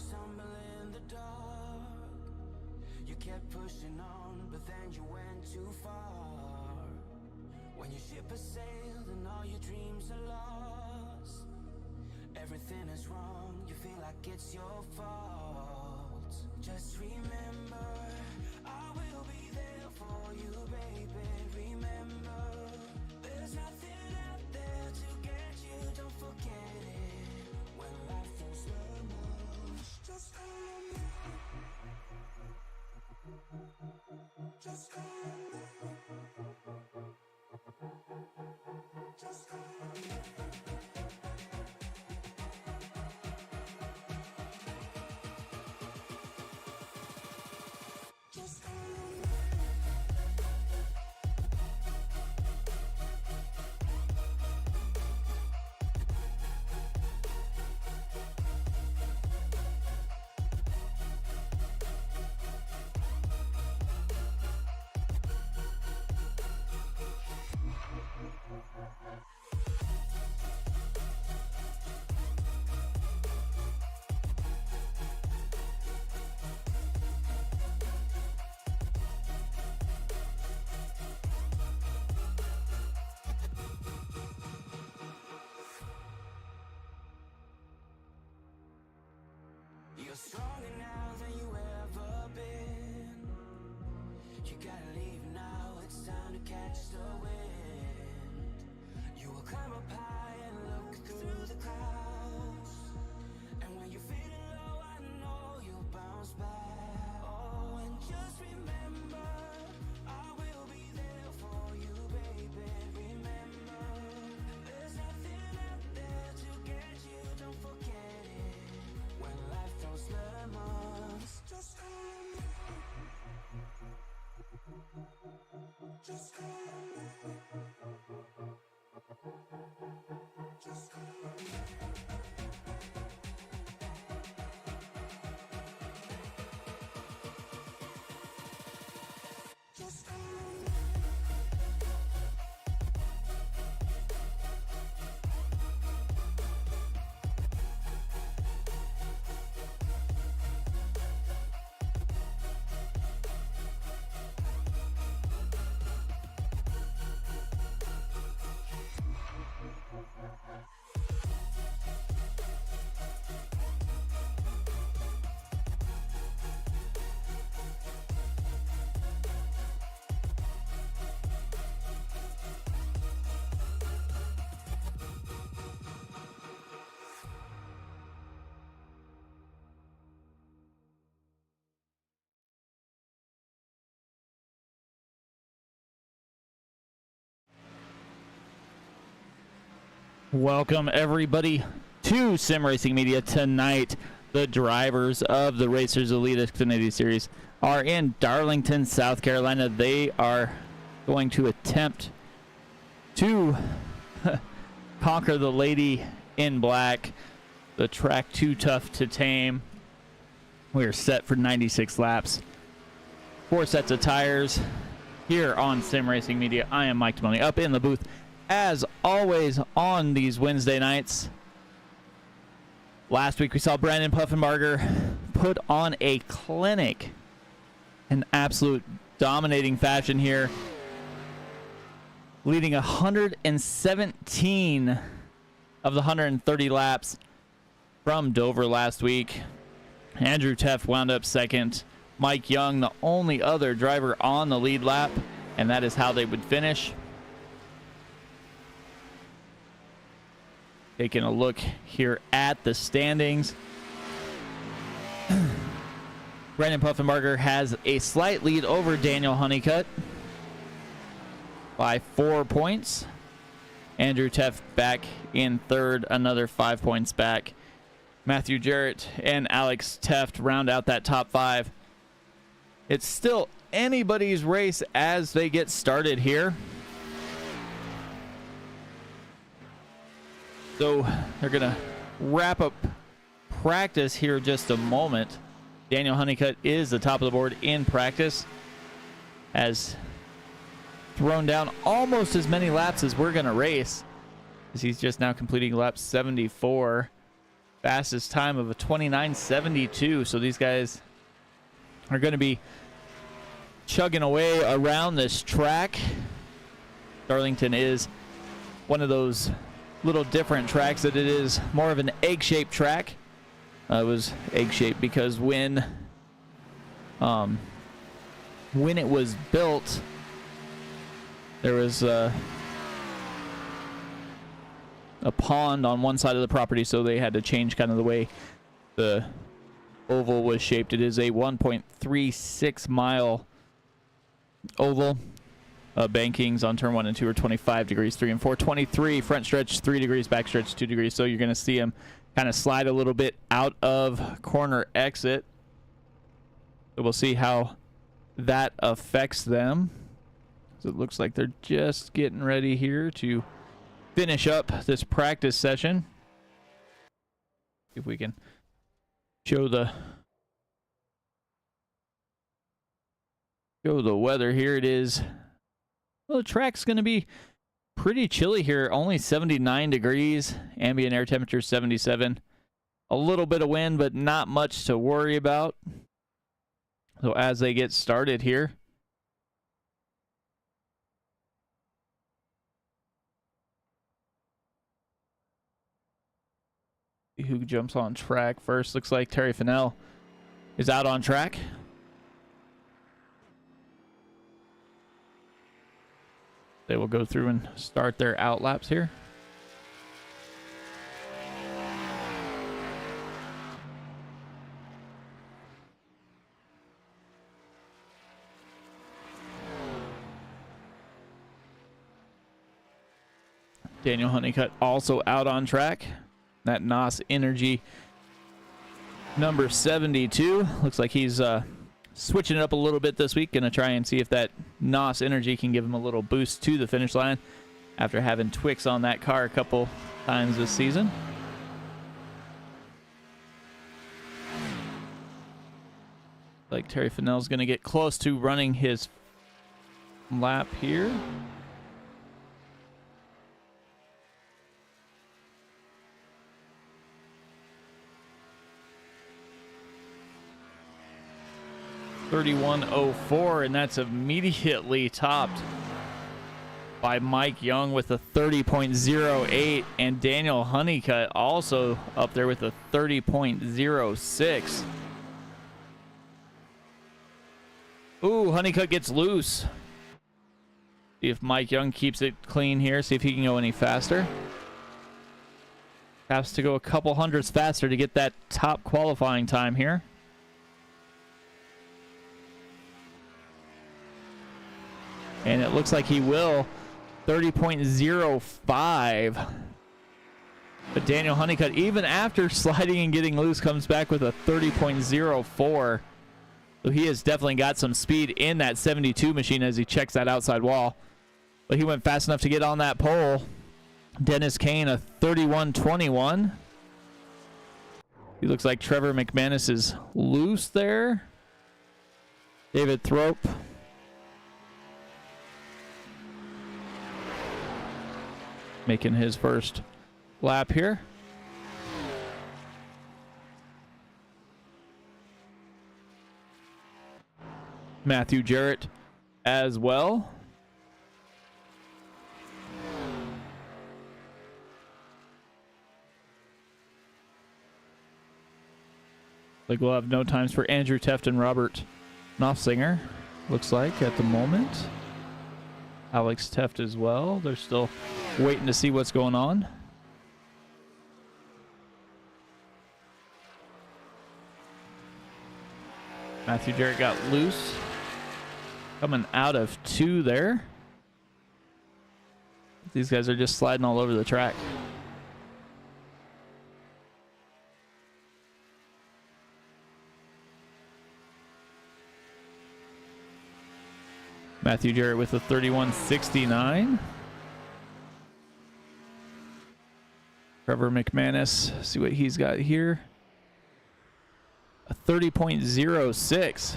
stumble in the dark. You kept pushing on, but then you went too far. When your ship has sailed and all your dreams are lost, everything is wrong, you feel like it's your fault. Just remember, I will be there for you, baby. Remember, there's nothing out there to get you, don't forget it. When life throws lemons, just call me. Just call me. Just call me. You're stronger now than you ever been. You gotta leave now, it's time to catch the wind. You will climb up high and look through the clouds, and when you're feeling low, I know you'll bounce back. Oh, and just remember, I will be there for you, baby. Remember, there's nothing out there to get you, don't forget it. When life throws lemons, just call me. Just call me. Just call me. Just call me. Welcome everybody to Sim Racing Media. Tonight, the drivers of the Racers Elite Xfinity Series are in Darlington, South Carolina. They are going to attempt to conquer the Lady in Black. The track too tough to tame. We are set for 96 laps. 4 sets of tires here on Sim Racing Media. I am Mike Demoney up in the booth as always on these Wednesday nights. Last week we saw Brandon Puffenbarger put on a clinic in absolute dominating fashion here, leading 117 of the 130 laps from Dover last week. Andrew Teff wound up second. Mike Young, the only other driver on the lead lap, and that is how they would finish. Taking a look here at the standings. Brandon Puffenbarger has a slight lead over Daniel Honeycutt by 4 points. Andrew Teff back in third, another 5 points back. Matthew Jarrett and Alex Teft round out that top 5. It's still anybody's race as they get started here. So they're going to wrap up practice here just a moment. Daniel Honeycutt is the top of the board in practice, has thrown down almost as many laps as we're going to race, as he's just now completing lap 74. fastest time of a 29.72. So these guys are going to be chugging away around this track. Darlington is one of those little different tracks that it is more of an egg-shaped track. It was egg-shaped because when it was built, there was a pond on one side of the property, so they had to change kind of the way the oval was shaped. It is a 1.36 mile oval. Bankings on turn 1 and 2 are 25 degrees, 3 and 4, 23 front stretch 3 degrees, back stretch 2 degrees. So you're going to see them kind of slide a little bit out of corner exit. So we'll see how that affects them. So it looks like they're just getting ready here to finish up this practice session. See if we can show the weather here. It is, well, the track's going to be pretty chilly here. Only 79 degrees. Ambient air temperature 77. A little bit of wind, but not much to worry about. So as they get started here, see who jumps on track first. Looks like Terry Fennell is out on track. They will go through and start their out laps here. Daniel Honeycutt also out on track. That NOS Energy number 72. Looks like he's switching it up a little bit this week. Gonna try and see if that NOS Energy can give him a little boost to the finish line after having Twix on that car a couple times this season. Like Terry Fennell's gonna get close to running his lap here. .31.04, and that's immediately topped by Mike Young with a 30.08, and Daniel Honeycutt also up there with a 30.06. Ooh, Honeycutt gets loose. See if Mike Young keeps it clean here, see if he can go any faster. Has to go a couple hundredths faster to get that top qualifying time here. And it looks like he will. 30.05. But Daniel Honeycutt, even after sliding and getting loose, comes back with a 30.04. So he has definitely got some speed in that 72 machine as he checks that outside wall. But he went fast enough to get on that pole. Dennis Kane, a 31.21. He looks like Trevor McManus is loose there. David Thrope making his first lap here. Matthew Jarrett as well. Like we'll have no times for Andrew Teft and Robert Knopfsinger, looks like at the moment. Alex Teft as well. They're still waiting to see what's going on. Matthew Jarrett got loose. Coming out of 2 there. These guys are just sliding all over the track. Matthew Jarrett with a 31.69. Trevor McManus, see what he's got here. A 30.06.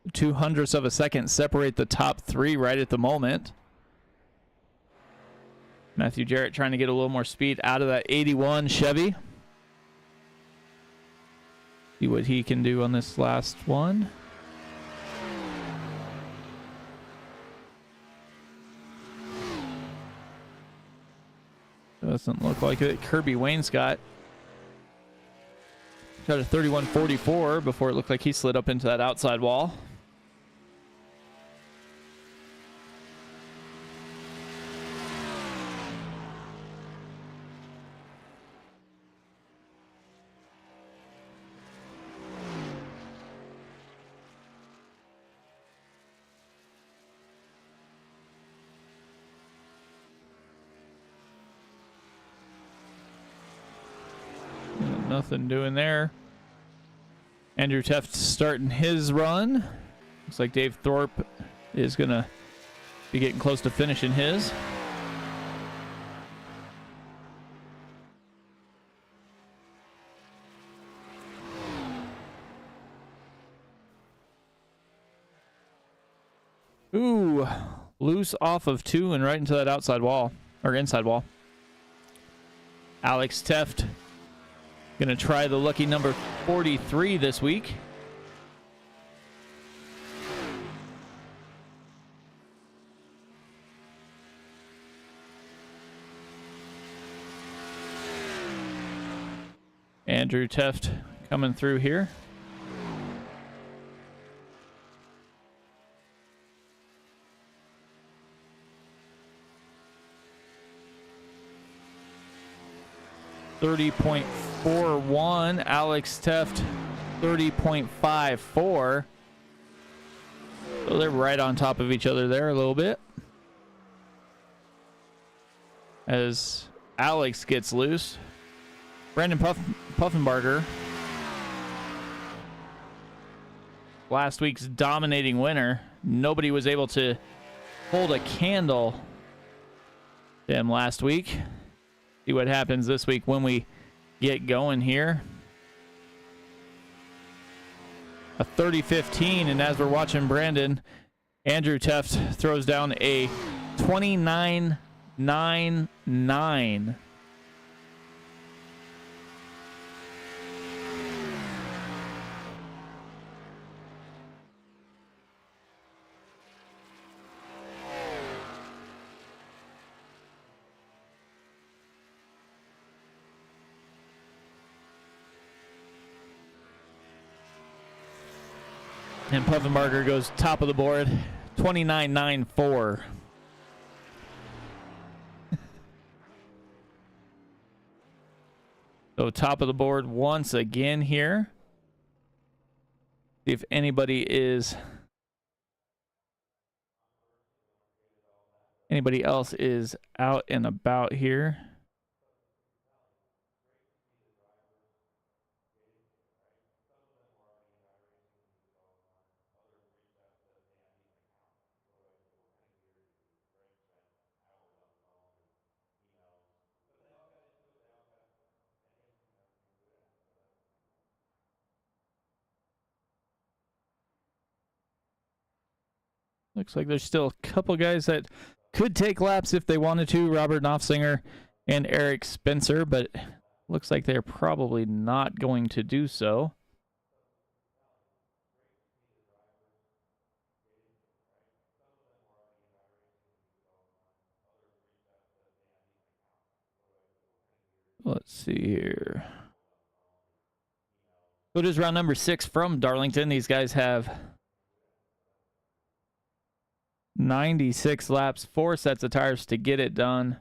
0.02 of a second separate the top 3 right at the moment. Matthew Jarrett trying to get a little more speed out of that 81 Chevy. See what he can do on this last one. Doesn't look like it. Kirby Wainscott got a 31.44 before it looked like he slid up into that outside wall. Nothing doing there. Andrew Teft starting his run. Looks like Dave Thorpe is going to be getting close to finishing his. Ooh, loose off of 2 and right into that outside wall, or inside wall. Alex Teft gonna try the lucky number 43 this week. Andrew Teft coming through here. .41. Alex Teft 30.54. So they're right on top of each other there a little bit. As Alex gets loose. Brandon Puffenbarger, last week's dominating winner. Nobody was able to hold a candle to him last week. See what happens this week when we get going here. A 30-15, and as we're watching Brandon, Andrew Teft throws down a 29.99. And Puffenbarger goes top of the board, 29.94. So top of the board once again here. See if anybody else is out and about here. Looks like there's still a couple guys that could take laps if they wanted to. Robert Knopfsinger and Eric Spencer, but looks like they're probably not going to do so. Let's see here. So it is round number 6 from Darlington. These guys have 96 laps, 4 sets of tires to get it done.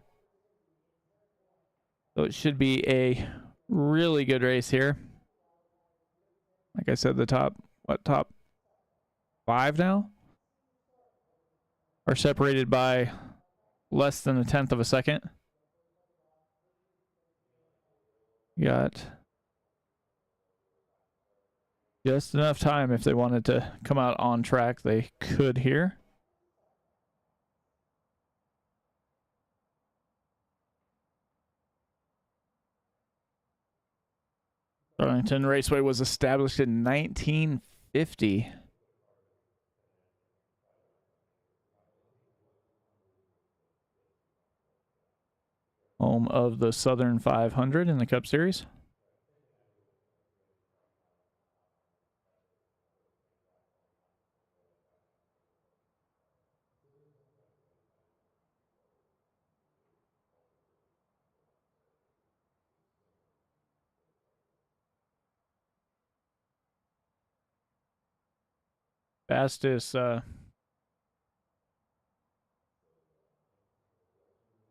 So it should be a really good race here. Like I said, the top 5 now are separated by less than a tenth of a second. Got just enough time if they wanted to come out on track, they could here. Darlington Raceway was established in 1950. home of the Southern 500 in the Cup Series.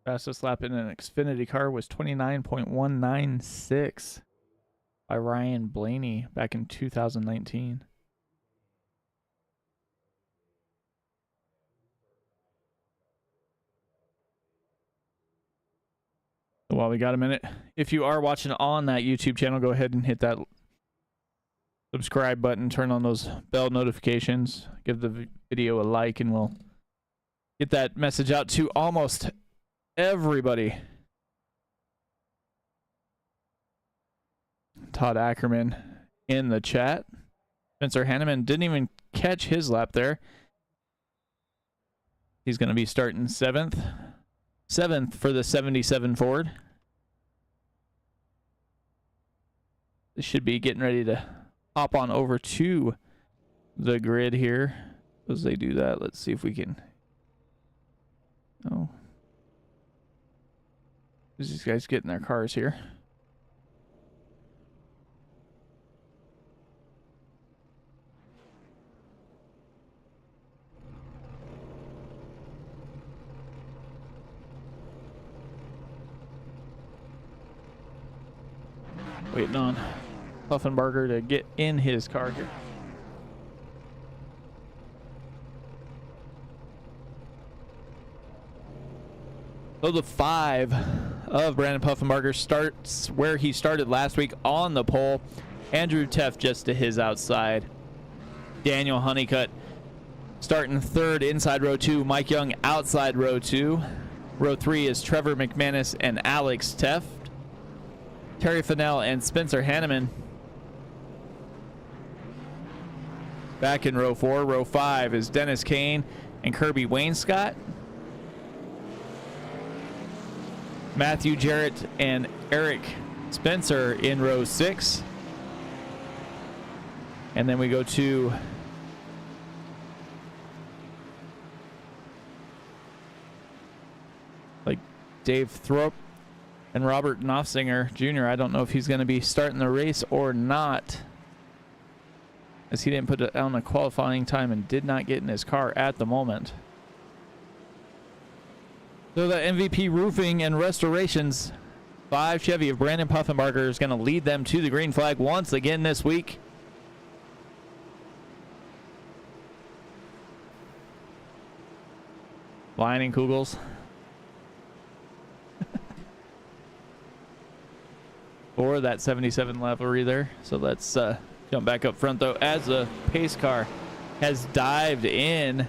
Fastest lap in an Xfinity car was 29.196 by Ryan Blaney back in 2019. While we got a minute, if you are watching on that YouTube channel, go ahead and hit that subscribe button, turn on those bell notifications, give the video a like, and we'll get that message out to almost everybody. Todd Ackerman in the chat. Spencer Hanneman didn't even catch his lap there. He's going to be starting seventh for the 77 Ford. This should be getting ready to hop on over to the grid here. As they do that, let's see if we can. Oh, these guys getting their cars here. Waiting on Puffenbarger to get in his car here. So the 5 of Brandon Puffenbarger starts where he started last week on the pole. Andrew Teff just to his outside. Daniel Honeycutt starting 3rd inside row 2. Mike Young outside row 2. Row 3 is Trevor McManus and Alex Teff. Terry Fennell and Spencer Hanneman back in row 4. Row 5 is Dennis Kane and Kirby Wainscott. Matthew Jarrett and Eric Spencer in row 6. And then we go to Dave Thorpe and Robert Knopfsinger Jr. I don't know if he's going to be starting the race or not, as he didn't put it on a qualifying time and did not get in his car at the moment. So the MVP Roofing and Restorations 5 Chevy of Brandon Puffenbarger is going to lead them to the green flag once again this week. Lining Kugels. For that 77 livery there. So let's jump back up front though as the pace car has dived in.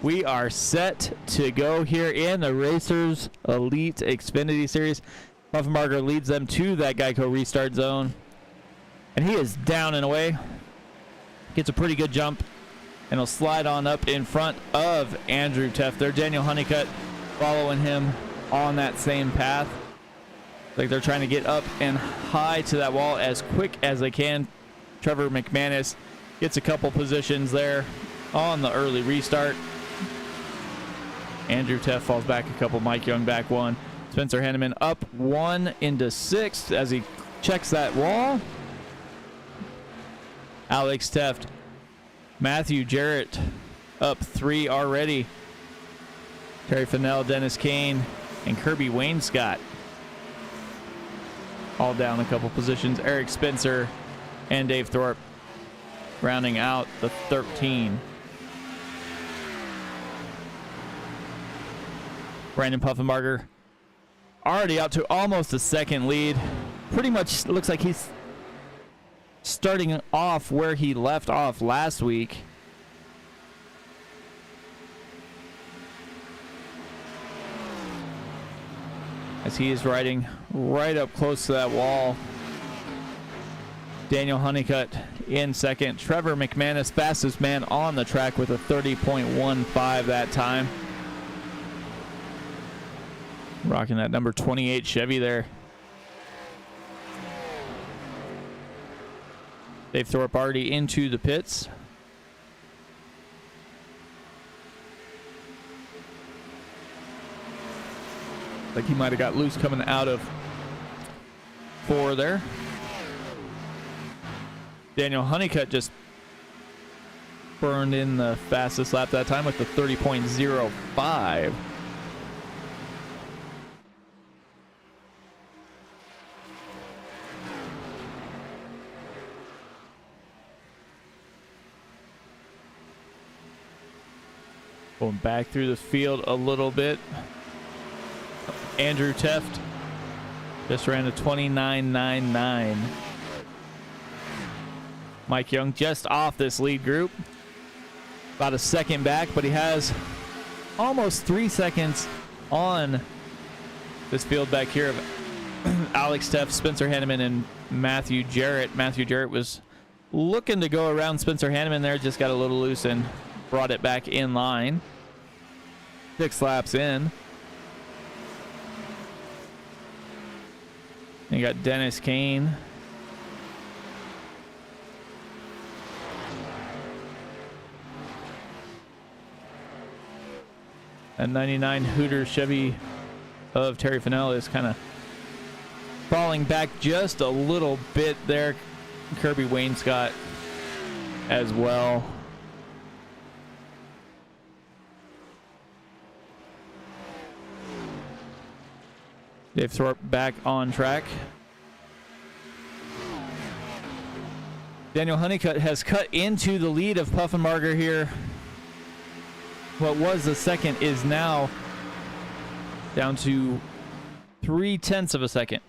We are set to go here in the Racers Elite Xfinity Series. Puffenbarger leads them to that Geico restart zone, and he is down and away. Gets a pretty good jump, and he'll slide on up in front of Andrew Teff there. Daniel Honeycutt following him on that same path. Like they're trying to get up and high to that wall as quick as they can. Trevor McManus gets a couple positions there on the early restart. Andrew Teff falls back a couple. Mike Young back 1. Spencer Hanneman up 1 into 6th as he checks that wall. Alex Teff. Matthew Jarrett up 3 already. Terry Fennell, Dennis Kane, and Kirby Wainscott all down a couple positions. Eric Spencer and Dave Thorpe rounding out the 13. Brandon Puffenbarger already out to almost a second lead. Pretty much looks like he's starting off where he left off last week. As he is riding right up close to that wall. Daniel Honeycutt in second. Trevor McManus, fastest man on the track with a 30.15 that time. Rocking that number 28 Chevy there. Dave Thorpe already into the pits. Like he might have got loose coming out of 4 there. Daniel Honeycutt just burned in the fastest lap that time with the 30.05. Going back through the field a little bit. Andrew Teft just ran a 29.99. Mike Young just off this lead group. About a second back, but he has almost 3 seconds on this field back here of Alex Teft, Spencer Hanneman, and Matthew Jarrett. Matthew Jarrett was looking to go around Spencer Hanneman there, just got a little loose and brought it back in line. 6 laps in. You got Dennis Kane. That 99 Hooters Chevy of Terry Fennell is kind of falling back just a little bit there. Kirby Wainscott as well. Dave Thorpe back on track. Daniel Honeycutt has cut into the lead of Puffenbarger here. What was the second is now down to 0.3 of a second.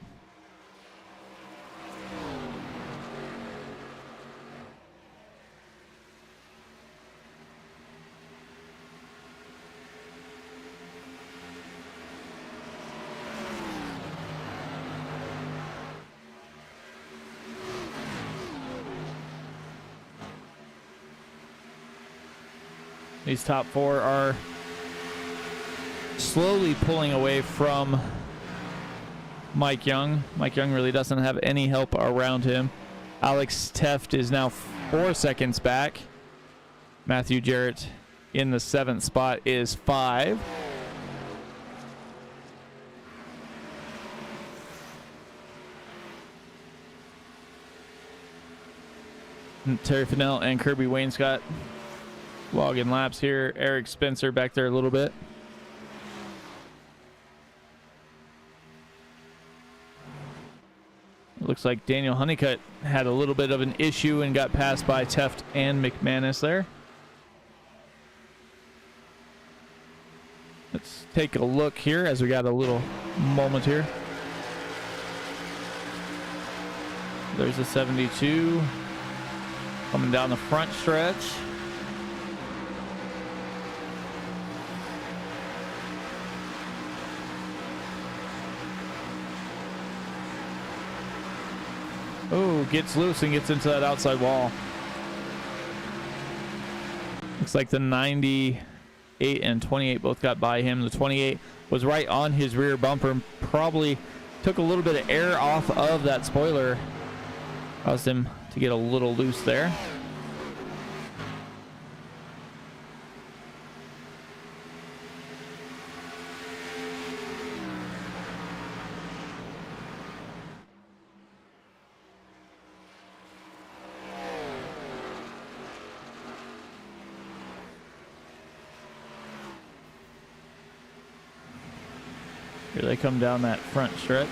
These top 4 are slowly pulling away from Mike Young. Mike Young really doesn't have any help around him. Alex Teft is now 4 seconds back. Matthew Jarrett in the 7th spot is 5. And Terry Fennell and Kirby Wainscott logging laps here. Eric Spencer back there a little bit. It looks like Daniel Honeycutt had a little bit of an issue and got passed by Teft and McManus there. Let's take a look here as we got a little moment here. There's a 72 coming down the front stretch. Oh, gets loose and gets into that outside wall. Looks like the 98 and 28 both got by him. The 28 was right on his rear bumper and probably took a little bit of air off of that spoiler. Caused him to get a little loose there. Here they come down that front stretch.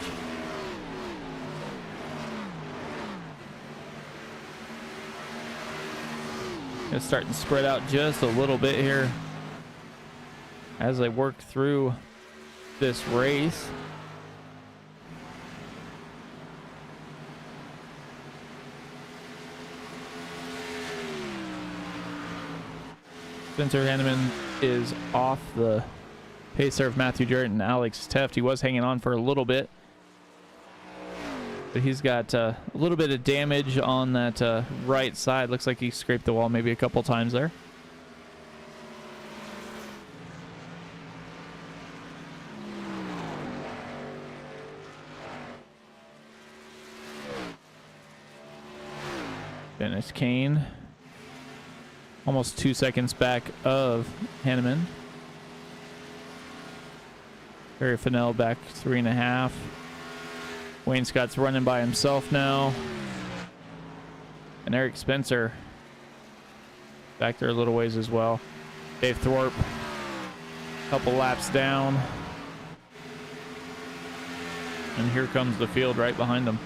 It's starting to spread out just a little bit here as they work through this race. Spencer Hanneman is off the pace there of Matthew Jarrett and Alex Teft. He was hanging on for a little bit, but he's got a little bit of damage on that right side. Looks like he scraped the wall maybe a couple times there. Dennis Kane. Almost 2 seconds back of Hanneman. Barry Fennell back 3.5. Wayne Scott's running by himself now. And Eric Spencer back there a little ways as well. Dave Thorpe, couple laps down. And here comes the field right behind them.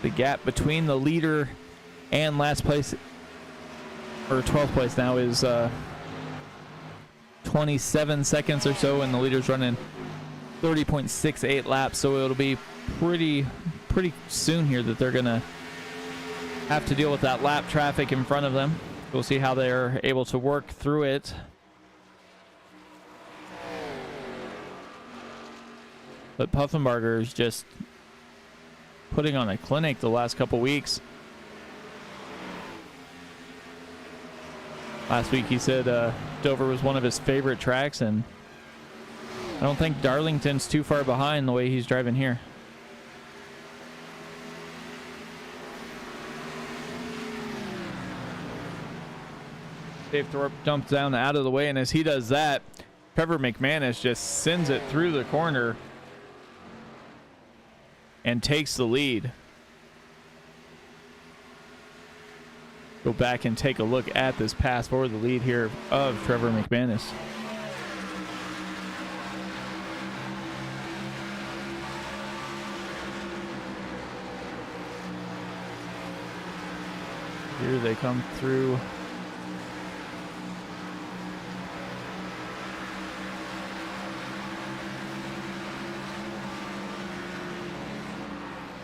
The gap between the leader and last place, or 12th place now, is 27 seconds or so, and the leader's running 30.68 laps, so it'll be pretty soon here that they're gonna have to deal with that lap traffic in front of them. We'll see how they're able to work through it. But Puffenbarger is just putting on a clinic the last couple weeks. Last week he said Dover was one of his favorite tracks, and I don't think Darlington's too far behind the way he's driving here. Dave Thorpe dumps down out of the way, and as he does that, Trevor McManus just sends it through the corner and takes the lead. Go back and take a look at this pass for the lead here of Trevor McManus. Here they come through.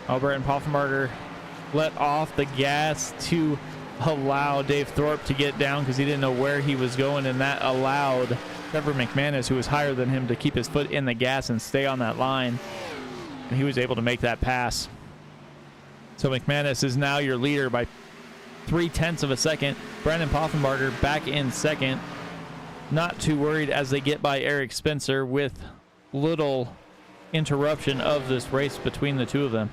Albert and Puffenbarger let off the gas to allow Dave Thorpe to get down because he didn't know where he was going, and that allowed Trevor McManus, who was higher than him, to keep his foot in the gas and stay on that line, and he was able to make that pass. So McManus is now your leader by 0.3 of a second. Brandon Puffenbarger back in second. Not too worried as they get by Eric Spencer with little interruption of this race between the two of them.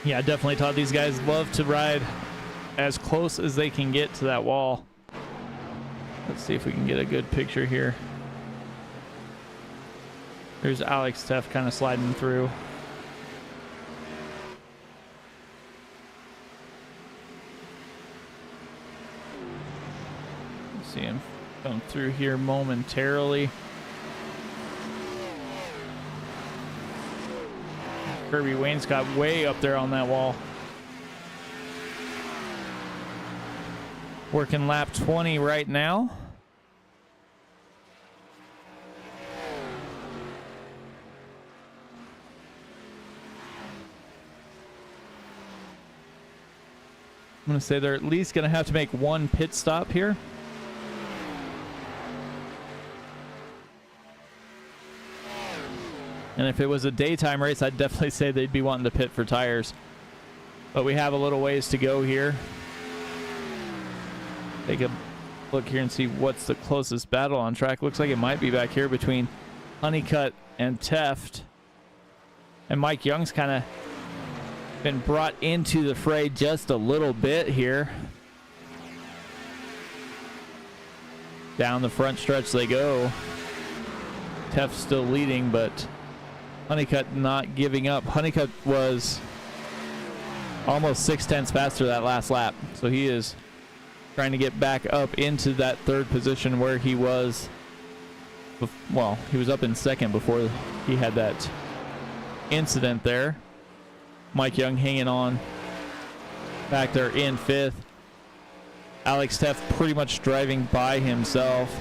Yeah, I definitely taught these guys love to ride as close as they can get to that wall. Let's see if we can get a good picture here. There's Alex Teff kind of sliding through. See him come through here momentarily. Kirby Wayne's got way up there on that wall. Working lap 20 right now. I'm going to say they're at least going to have to make one pit stop here. And if it was a daytime race, I'd definitely say they'd be wanting to pit for tires. But we have a little ways to go here. Take a look here and see what's the closest battle on track. Looks like it might be back here between Honeycutt and Teft. And Mike Young's kind of been brought into the fray just a little bit here. Down the front stretch they go. Teft still leading, but Honeycutt not giving up. Honeycutt was almost 0.6 faster that last lap, so he is trying to get back up into that third position where he was. Well, he was up in second before he had that incident there. Mike Young hanging on back there in fifth. Alex Teff pretty much driving by himself.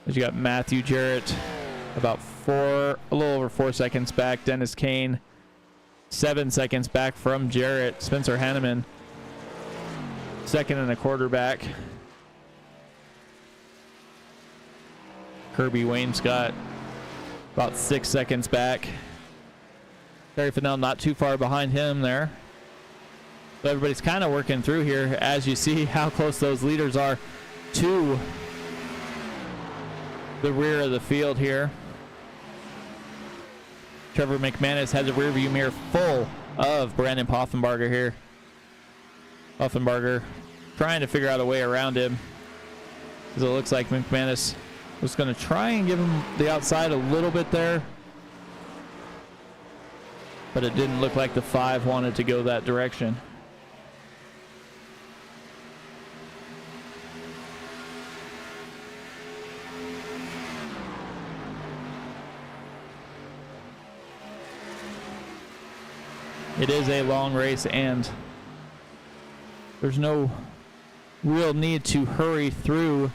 As you got Matthew Jarrett about a little over 4 seconds back. Dennis Kane 7 seconds back from Jarrett. Spencer Hanneman, 2.25 back. Kirby Wainscott, about 6 seconds back. Terry Fennell not too far behind him there. So everybody's kind of working through here as you see how close those leaders are to the rear of the field here. Trevor McManus has a rearview mirror full of Brandon Poffenbarger here. Poffenbarger trying to figure out a way around him, because it looks like McManus was going to try and give him the outside a little bit there, but it didn't look like the 5 wanted to go that direction. It is a long race, and there's no real need to hurry through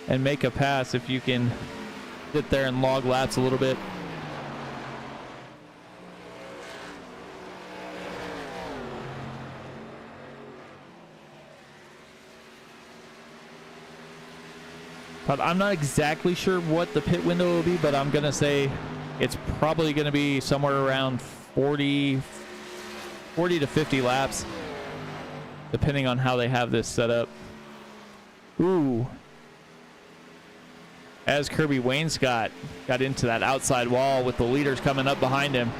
and make a pass if you can sit there and log laps a little bit. But I'm not exactly sure what the pit window will be, but I'm going to say it's probably going to be somewhere around 40 to 50 laps, depending on how they have this set up. Ooh. As Kirby Wainscott got into that outside wall with the leaders coming up behind him.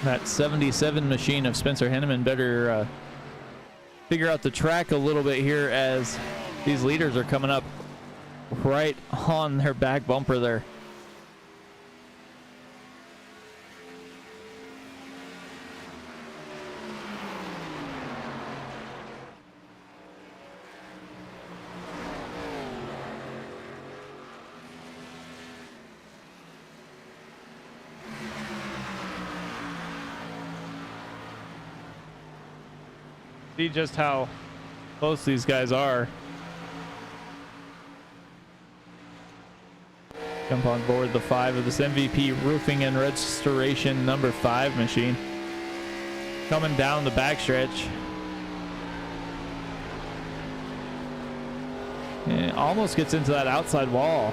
That 77 machine of Spencer Henneman better figure out the track a little bit here, as these leaders are coming up right on their back bumper there. See just how close these guys are. Jump on board the 5 of this MVP Roofing and Restoration number 5 machine. Coming down the backstretch. And it almost gets into that outside wall.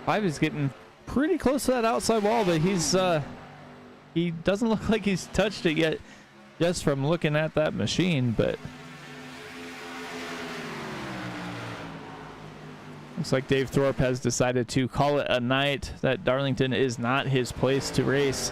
Five is getting pretty close to that outside wall, but he doesn't look like he's touched it yet, just from looking at that machine. But looks like Dave Thorpe has decided to call it a night, that Darlington is not his place to race.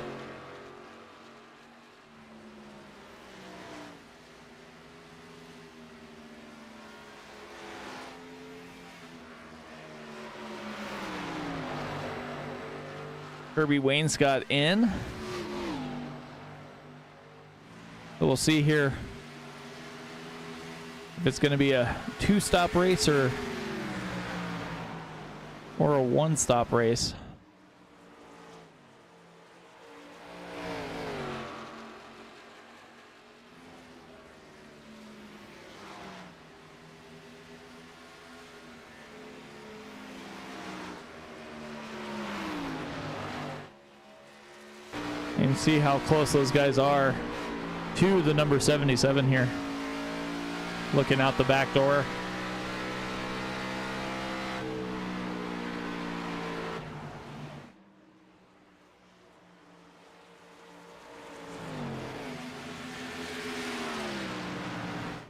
Kirby Wainscott in. So we'll see here if it's going to be a 2-stop race or a 1-stop race. And see how close those guys are to the number 77 here. Looking out the back door.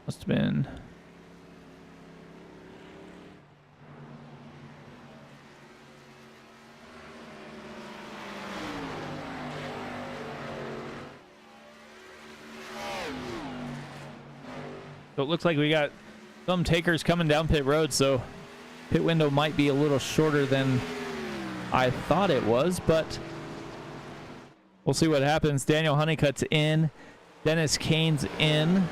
Must have been So it looks like we got some takers coming down pit road, so pit window might be a little shorter than I thought it was, but we'll see what happens. Daniel Honeycutt's in. Dennis Kane's in.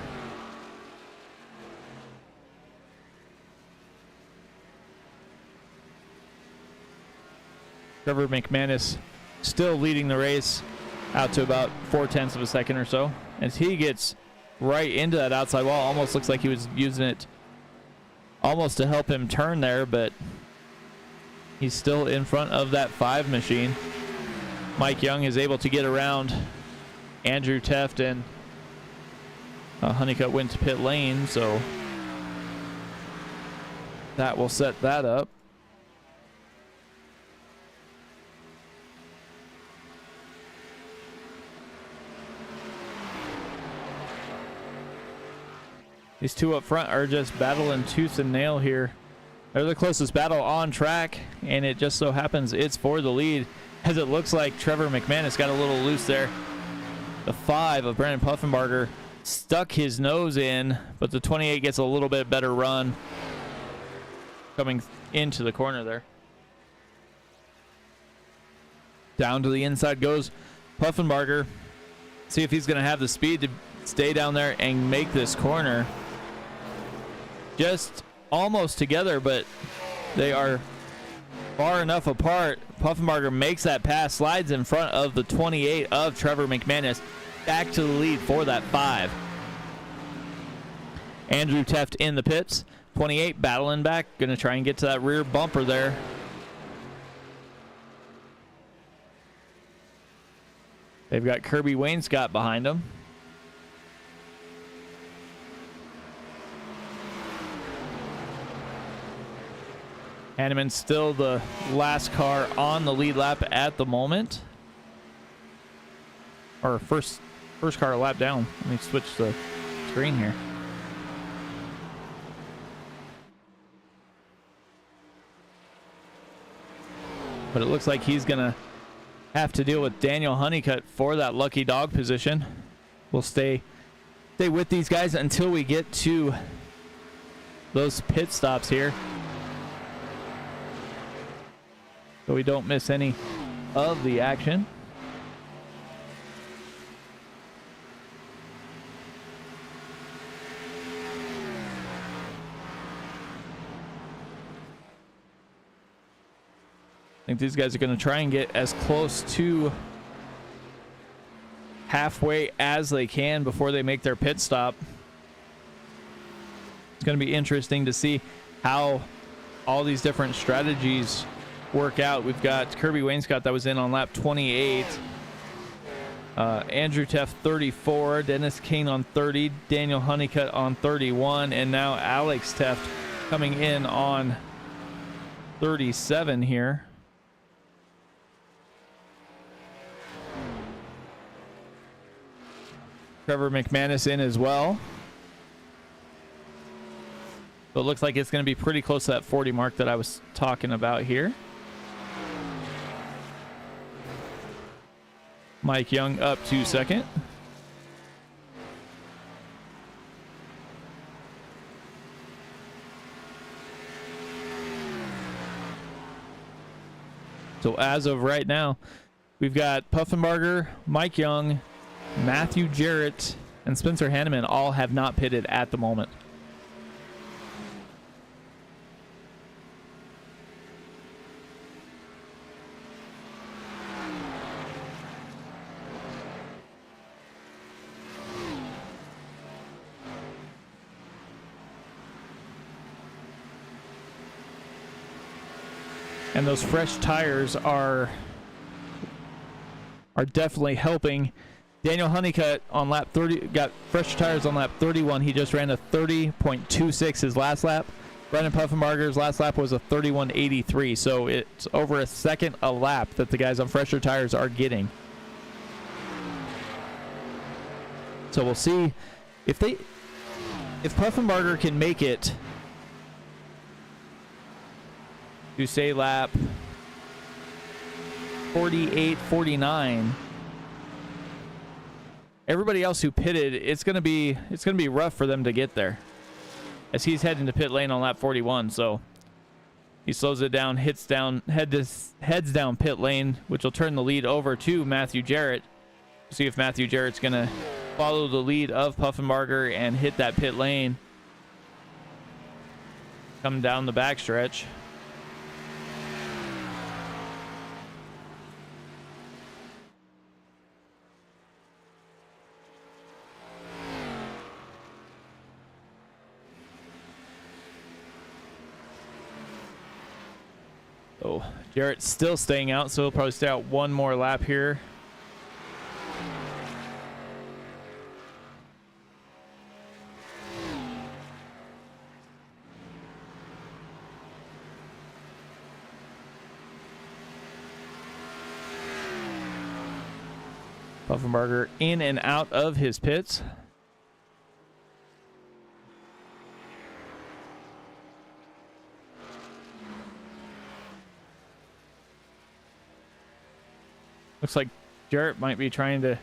Trevor McManus still leading the race out to about 0.4 of a second or so. As he gets right into that outside wall, almost looks like he was using it almost to help him turn there, but he's still in front of that 5 machine. Mike Young is able to get around Andrew Teft, and Honeycutt went to pit lane, so that will set that up. These two up front are just battling tooth and nail here. They're the closest battle on track, and it just so happens it's for the lead, as it looks like Trevor McManus got a little loose there. The 5 of Brandon Puffenbarger stuck his nose in, but the 28 gets a little bit better run coming into the corner there. Down to the inside goes Puffenbarger. See if he's going to have the speed to stay down there and make this corner. Just almost together, but they are far enough apart. Puffenbarger makes that pass, slides in front of the 28 of Trevor McManus, back to the lead for that 5. Andrew Teft in the pits. 28 battling back, going to try and get to that rear bumper there. They've got Kirby Wainscott behind them. Hanneman still the last car on the lead lap at the moment. Or first car a lap down. Let me switch the screen here. But it looks like he's going to have to deal with Daniel Honeycutt for that lucky dog position. We'll stay with these guys until we get to those pit stops here, so we don't miss any of the action. I think these guys are going to try and get as close to halfway as they can before they make their pit stop. It's going to be interesting to see how all these different strategies work out. We've got Kirby Wainscott that was in on lap 28. Andrew Teft 34, Dennis Kane on 30, Daniel Honeycutt on 31, and now Alex Teft coming in on 37 here. Trevor McManus in as well. So it looks like it's going to be pretty close to that 40 mark that I was talking about here. Mike Young up to second. So as of right now, we've got Puffenbarger, Mike Young, Matthew Jarrett, and Spencer Hanneman all have not pitted at the moment. And those fresh tires are definitely helping. Daniel Honeycutt on lap 30 got fresh tires on lap 31. He just ran a 30.26 his last lap. Brendan Puffenbarger's last lap was a 31.83. So it's over a second a lap that the guys on fresher tires are getting. So we'll see if Puffenbarger can make it to say lap 48, 49. Everybody else who pitted, it's gonna be rough for them to get there, as he's heading to pit lane on lap 41. So he slows it down, heads down pit lane, which will turn the lead over to Matthew Jarrett. See if Matthew Jarrett's gonna follow the lead of Puffenbarger and hit that pit lane, come down the backstretch. Oh, Jarrett's still staying out, so he'll probably stay out one more lap here. Puffenbarger in and out of his pits. Looks like Jarrett might be trying to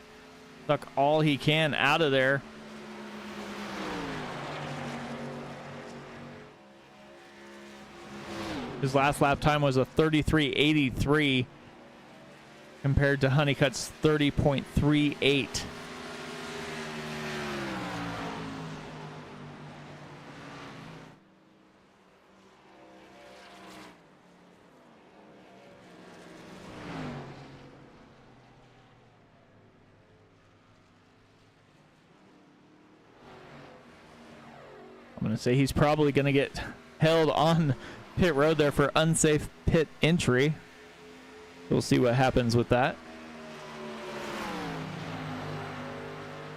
suck all he can out of there. His last lap time was a 33.83 compared to Honeycutt's 30.38. I'm going to say he's probably going to get held on pit road there for unsafe pit entry. We'll see what happens with that.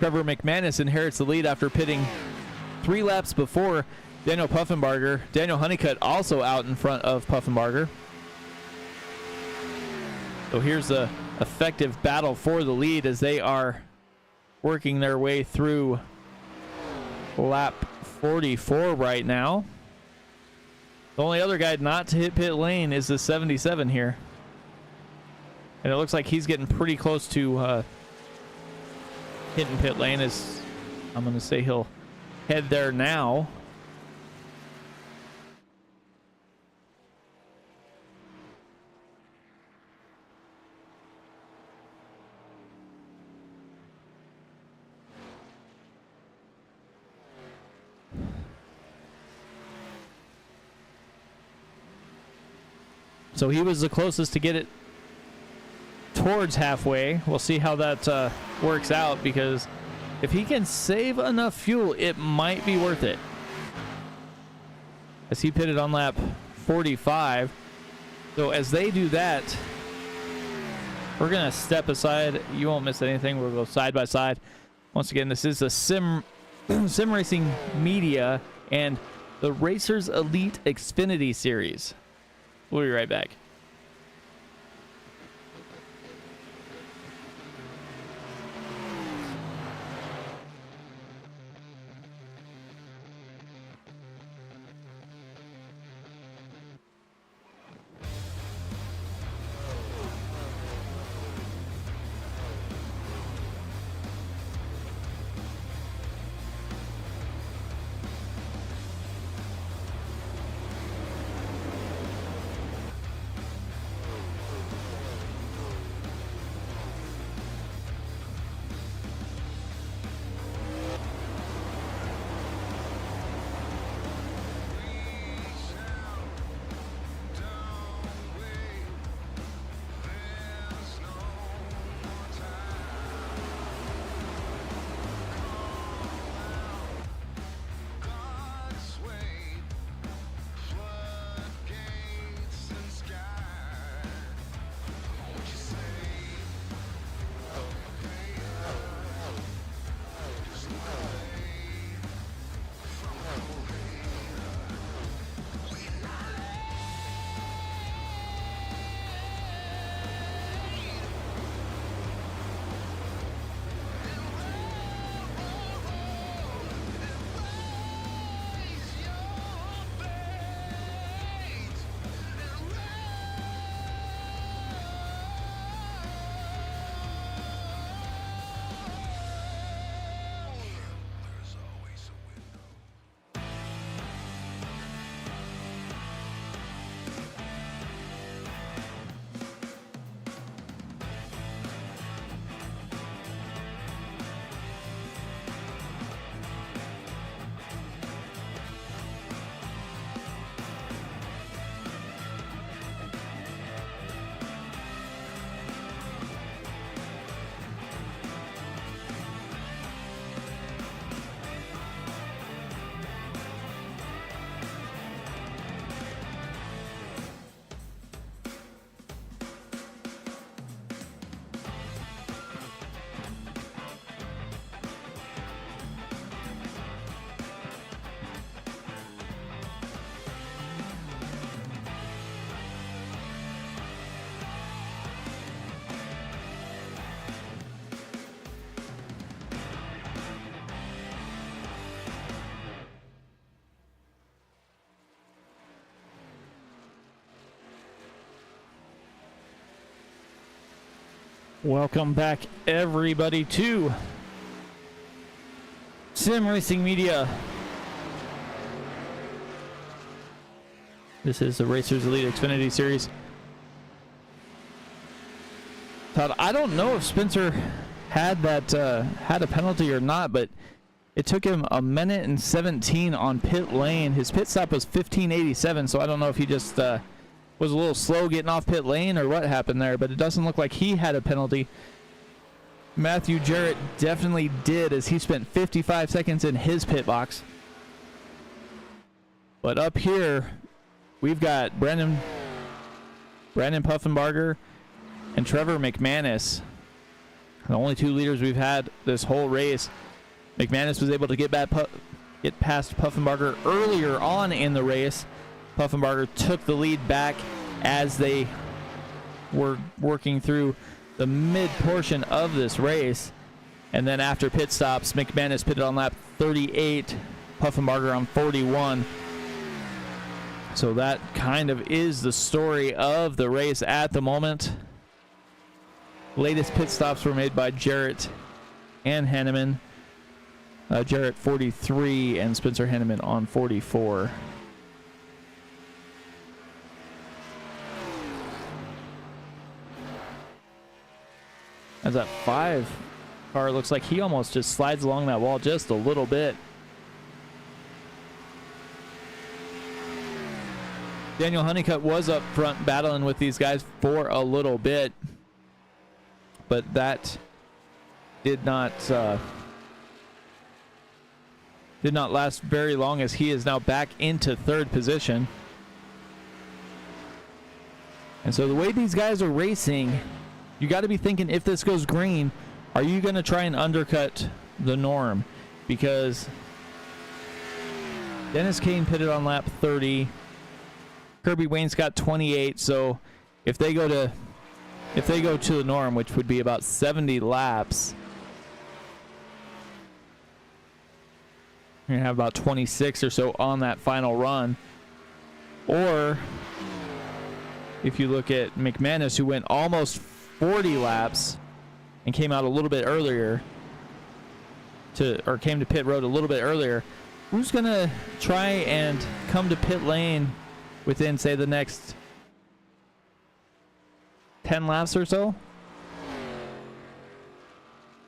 Trevor McManus inherits the lead after pitting 3 laps before Daniel Puffenbarger. Daniel Honeycutt also out in front of Puffenbarger. So here's the effective battle for the lead as they are working their way through lap 44 right now. The only other guy not to hit pit lane is the 77 here. And it looks like he's getting pretty close to hitting pit lane, as I'm going to say he'll head there now. So he was the closest to get it towards halfway. We'll see how that works out, because if he can save enough fuel, it might be worth it. As he pitted on lap 45. So as they do that, we're going to step aside. You won't miss anything. We'll go side by side. Once again, this is a sim racing media and the Racers Elite Xfinity series. We'll be right back. Welcome back, everybody, to Sim Racing Media. This is the Racers Elite Xfinity Series. Todd, I don't know if Spencer had a penalty or not, but it took him 1:17 on pit lane. His pit stop was 15:87, so I don't know if he just was a little slow getting off pit lane or what happened there, but it doesn't look like he had a penalty. Matthew Jarrett definitely did, as he spent 55 seconds in his pit box. But up here, we've got Brandon Puffenbarger and Trevor McManus, the only two leaders we've had this whole race. McManus was able to get past Puffenbarger earlier on in the race. Puffenbarger took the lead back as they were working through the mid portion of this race. And then after pit stops, McManus pitted on lap 38, Puffenbarger on 41. So that kind of is the story of the race at the moment. Latest pit stops were made by Jarrett and Henneman. Jarrett 43 and Spencer Henneman on 44. As that 5 car looks like he almost just slides along that wall just a little bit. Daniel Honeycutt was up front battling with these guys for a little bit, but that did not last very long, as he is now back into third position. And so the way these guys are racing, you got to be thinking, if this goes green, are you going to try and undercut the norm? Because Dennis Kane pitted on lap 30. Kirby Wayne's got 28. So if they go to the norm, which would be about 70 laps, you're going to have about 26 or so on that final run. Or if you look at McManus, who went almost 40 laps and came out a little bit earlier came to pit road a little bit earlier, who's going to try and come to pit lane within, say, the next 10 laps or so?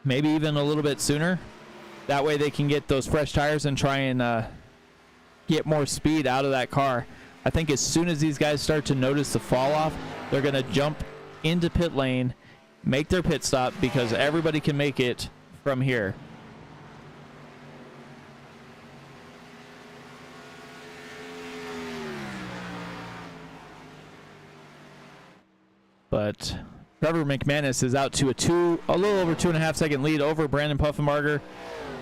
Maybe even a little bit sooner. That way they can get those fresh tires and try and get more speed out of that car. I think as soon as these guys start to notice the fall off, they're going to jump into pit lane, make their pit stop, because everybody can make it from here. But Trevor McManus is out to a little over 2.5 second lead over Brandon Puffenbarger.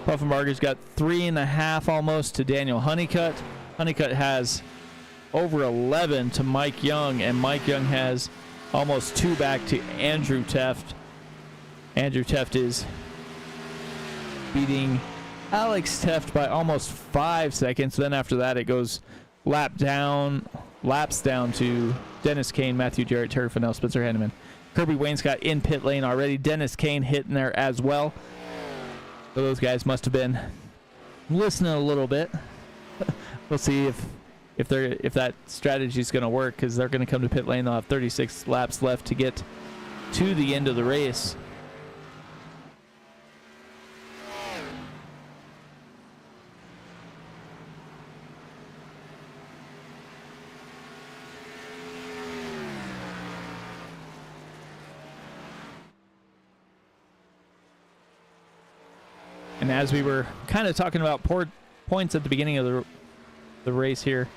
Puffenbarger's got 3.5 almost to Daniel Honeycutt. Honeycutt has over 11 to Mike Young, and Mike Young has almost 2 back to Andrew Teft. Andrew Teft is beating Alex Teft by almost 5 seconds. Then after that, it goes laps down to Dennis Kane, Matthew Jarrett, Terry Fennell, Spencer Henneman. Kirby Wayne's got in pit lane already. Dennis Kane hitting there as well. So those guys must have been listening a little bit. We'll see if that strategy is going to work, because they're going to come to pit lane. They'll have 36 laps left to get to the end of the race. And as we were kind of talking about points at the beginning of the race here,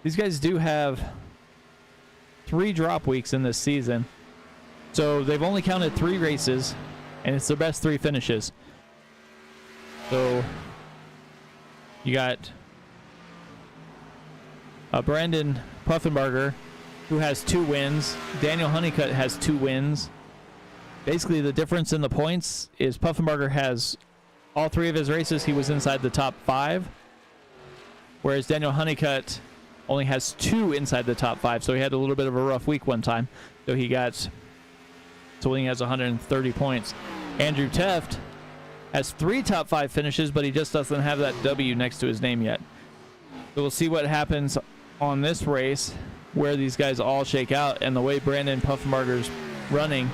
these guys do have 3 drop weeks in this season. So they've only counted 3 races, and it's their best 3 finishes. So you got Brandon Puffenbarger, who has 2 wins. Daniel Honeycutt has 2 wins. Basically, the difference in the points is Puffenbarger has all 3 of his races, he was inside the top 5. Whereas Daniel Honeycutt only has 2 inside the top 5. So he had a little bit of a rough week one time. So he got So he has 130 points. Andrew Teft has 3 top 5 finishes, but he just doesn't have that W next to his name yet. So we'll see what happens on this race, where these guys all shake out, and the way Brandon Puffenbarger's running,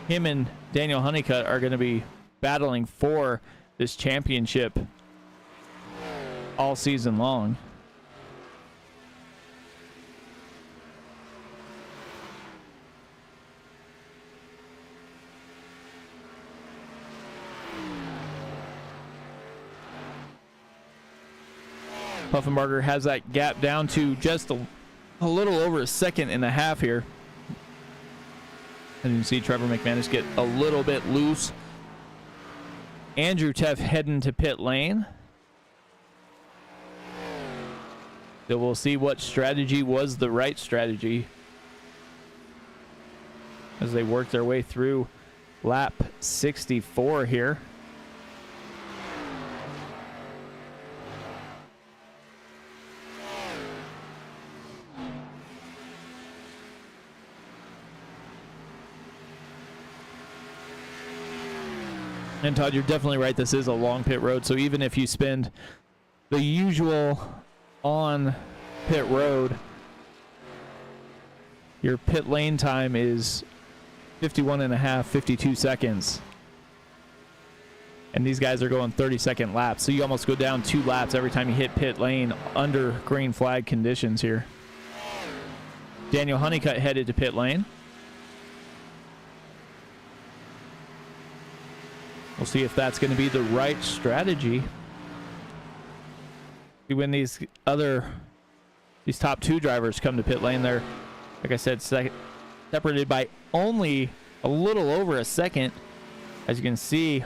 him and Daniel Honeycutt are going to be battling for this championship all season long. Puffenbarger has that gap down to just a little over a second and a half here. And you can see Trevor McManus get a little bit loose. Andrew Teff heading to pit lane. So we'll see what strategy was the right strategy as they work their way through lap 64 here. And Todd, you're definitely right. This is a long pit road. So even if you spend the usual on pit road, your pit lane time is 51 and a half, 52 seconds. And these guys are going 30-second laps. So you almost go down 2 laps every time you hit pit lane under green flag conditions here. Daniel Honeycutt headed to pit lane. We'll see if that's going to be the right strategy. When these top 2 drivers come to pit lane, they're, like I said, separated by only a little over a second. As you can see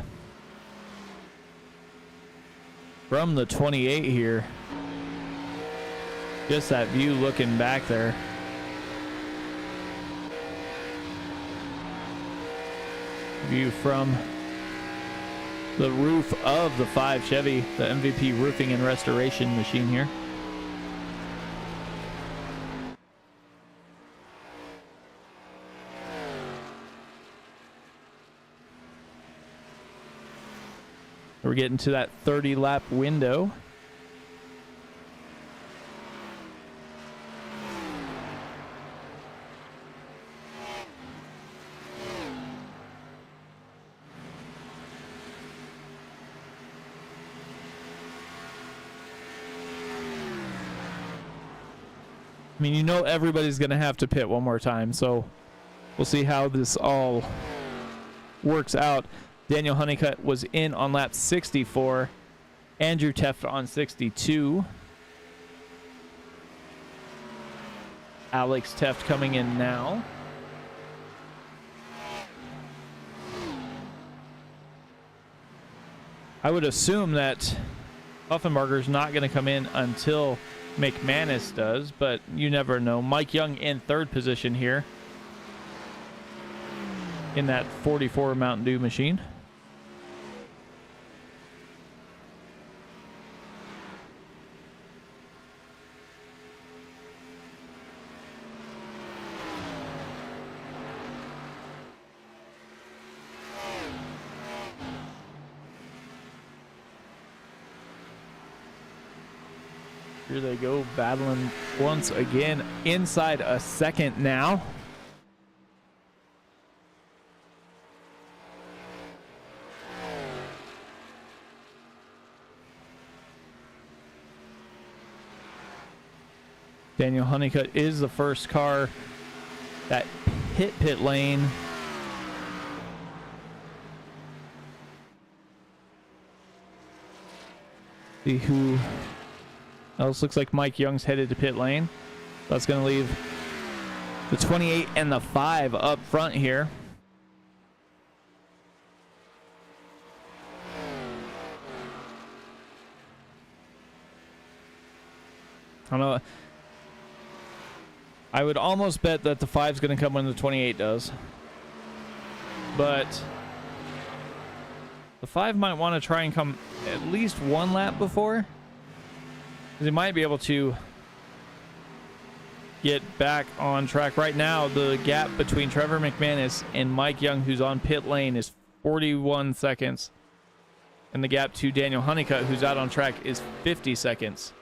from the 28 here, just that view looking back there. View from the roof of the 5 Chevy, the MVP roofing and restoration machine here. We're getting to that 30-lap window. I mean, you know everybody's going to have to pit one more time, so we'll see how this all works out. Daniel Honeycutt was in on lap 64. Andrew Teft on 62. Alex Teft coming in now. I would assume that Puffenbarger's not going to come in until McManus does, but you never know. Mike Young in 3rd position here in that 44 Mountain Dew machine. Here they go, battling once again inside a second now. Daniel Honeycutt is the first car that hit pit lane. See who else. Looks like Mike Young's headed to pit lane. That's going to leave the 28 and the 5 up front here. I don't know. I would almost bet that the 5 is going to come when the 28 does. But the 5 might want to try and come at least 1 lap before. They might be able to get back on track. Right now, the gap between Trevor McManus and Mike Young, who's on pit lane, is 41 seconds. And the gap to Daniel Honeycutt, who's out on track, is 50 seconds.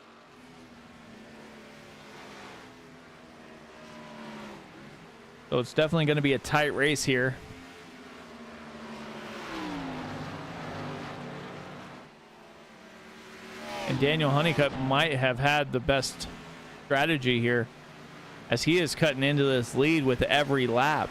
So it's definitely going to be a tight race here. And Daniel Honeycutt might have had the best strategy here, as he is cutting into this lead with every lap.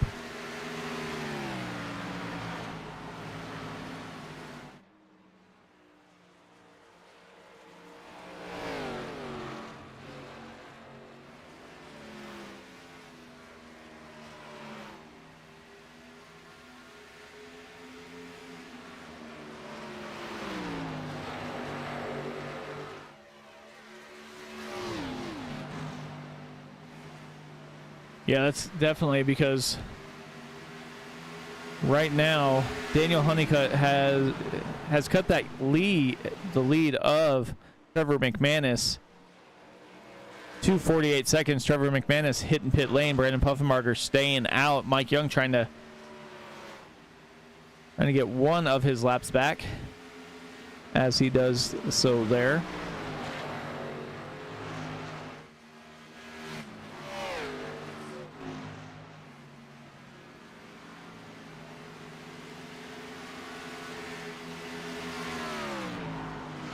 Yeah, that's definitely because right now Daniel Honeycutt has cut that lead, the lead of Trevor McManus, to 48 seconds. Trevor McManus hitting pit lane. Brandon Puffenbarger staying out. Mike Young trying to get one of his laps back, as he does so there.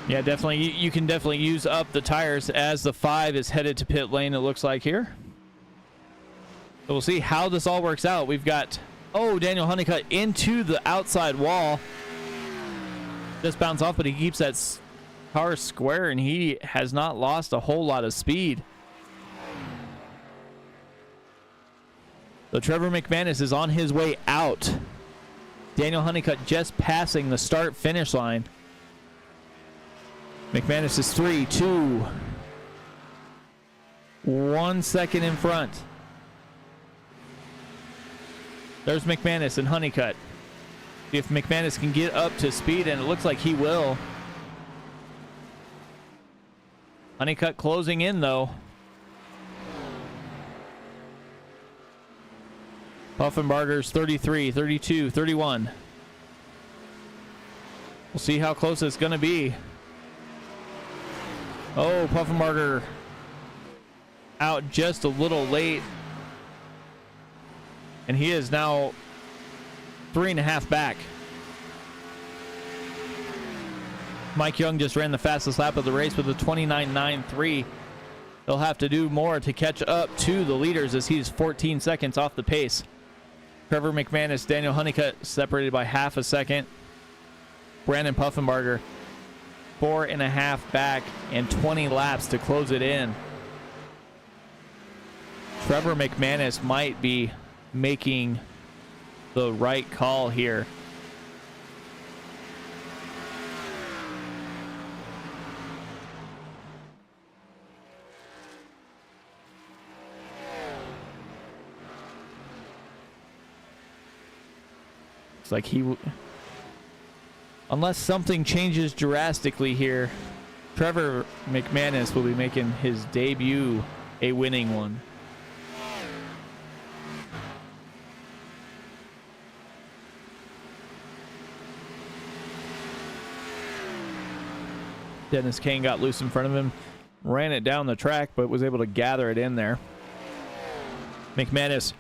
Yeah, definitely. You can definitely use up the tires as the 5 is headed to pit lane, it looks like here. So we'll see how this all works out. We've got, Daniel Honeycutt into the outside wall. Just bounce off, but he keeps that car square, and he has not lost a whole lot of speed. So Trevor McManus is on his way out. Daniel Honeycutt just passing the start-finish line. McManus is 3, 2, 1 second in front. There's McManus and Honeycutt. If McManus can get up to speed, and it looks like he will. Honeycutt closing in, though. Puffenbarger's 33, 32, 31. We'll see how close it's going to be. Puffenbarger out just a little late. And he is now 3.5 back. Mike Young just ran the fastest lap of the race with a 29.93. They'll have to do more to catch up to the leaders, as he's 14 seconds off the pace. Trevor McManus, Daniel Honeycutt separated by half a second. Brandon Puffenbarger 4.5 back and 20 laps to close it in. Trevor McManus might be making the right call here. It's like unless something changes drastically here, Trevor McManus will be making his debut a winning one. Dennis Kane got loose in front of him, ran it down the track, but was able to gather it in there. McManus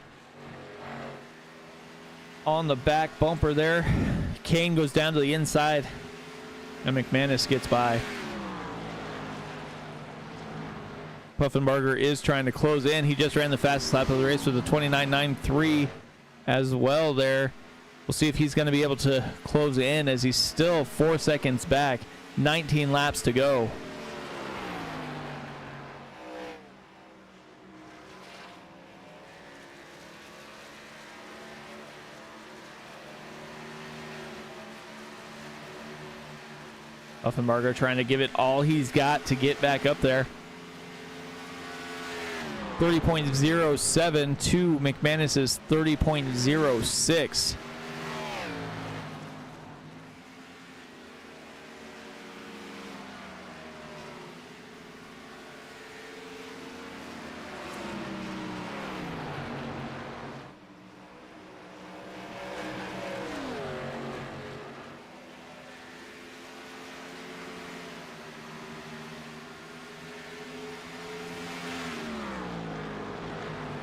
on the back bumper there. Kane goes down to the inside, and McManus gets by. Puffenbarger is trying to close in. He just ran the fastest lap of the race with a 29.93 as well there. We'll see if he's going to be able to close in, as he's still 4 seconds back. 19 laps to go. Puffenbarger trying to give it all he's got to get back up there. 30.07 to McManus's 30.06.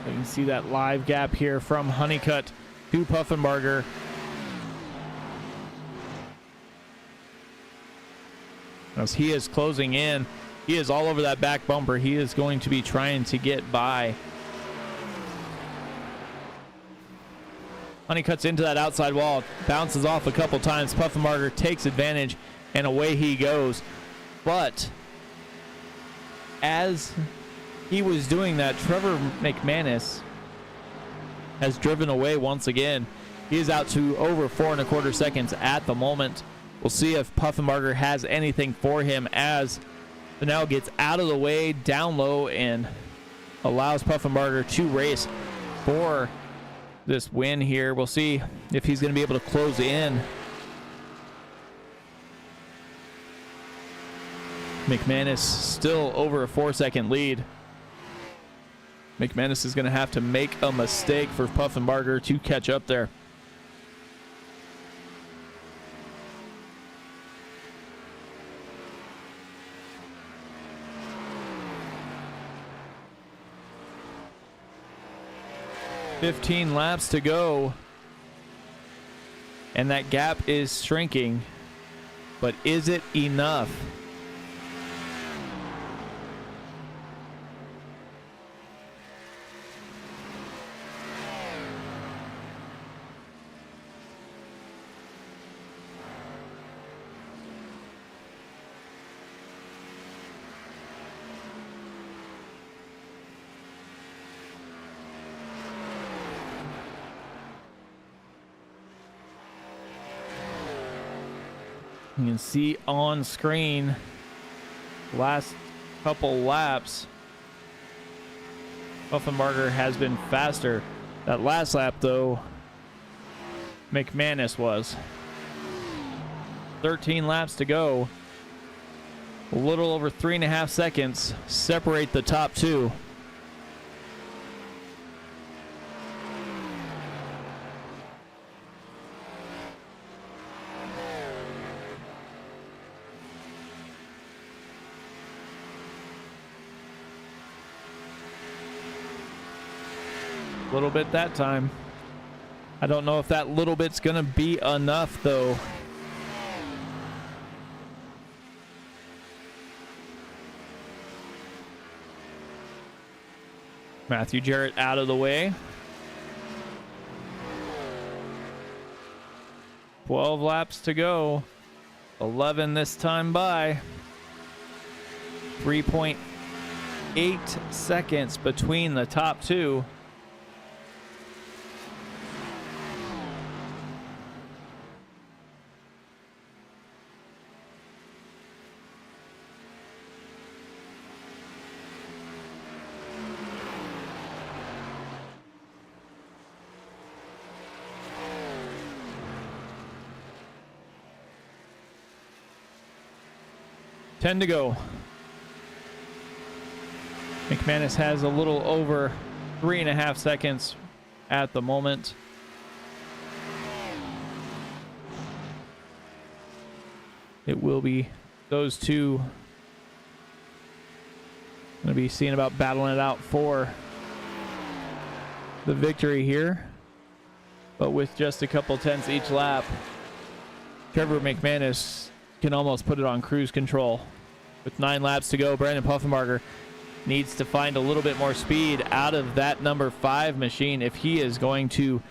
You can see that live gap here from Honeycutt to Puffenbarger. As he is closing in, he is all over that back bumper. He is going to be trying to get by. Honeycutt's into that outside wall, bounces off a couple times. Puffenbarger takes advantage, and away he goes. But as he was doing that, Trevor McManus has driven away once again. He is out to over 4 1/4 seconds at the moment. We'll see if Puffenbarger has anything for him as Fennell gets out of the way down low and allows Puffenbarger to race for this win here. We'll see if he's going to be able to close in. McManus still over a 4-second lead. McManus is going to have to make a mistake for Puffenbarger to catch up there. "15 laps to go, and that gap is shrinking, but is it enough?" You can see on screen last couple laps, Puffenbarger has been faster. That last lap, though, McManus was. 13 laps to go. A little over 3.5 seconds separate the top two. Little bit that time. I don't know if that little bit's gonna be enough, though. Matthew Jarrett out of the way. 12 laps to go. 11 this time by. 3.8 seconds between the top two. Ten to go. McManus has a little over 3.5 seconds at the moment. It will be those two going to be seeing about battling it out for the victory here. But with just a couple tenths each lap, Trevor McManus can almost put it on cruise control. With 9 laps to go, Brandon Puffenbarger needs to find a little bit more speed out of that number 5 machine if he is going to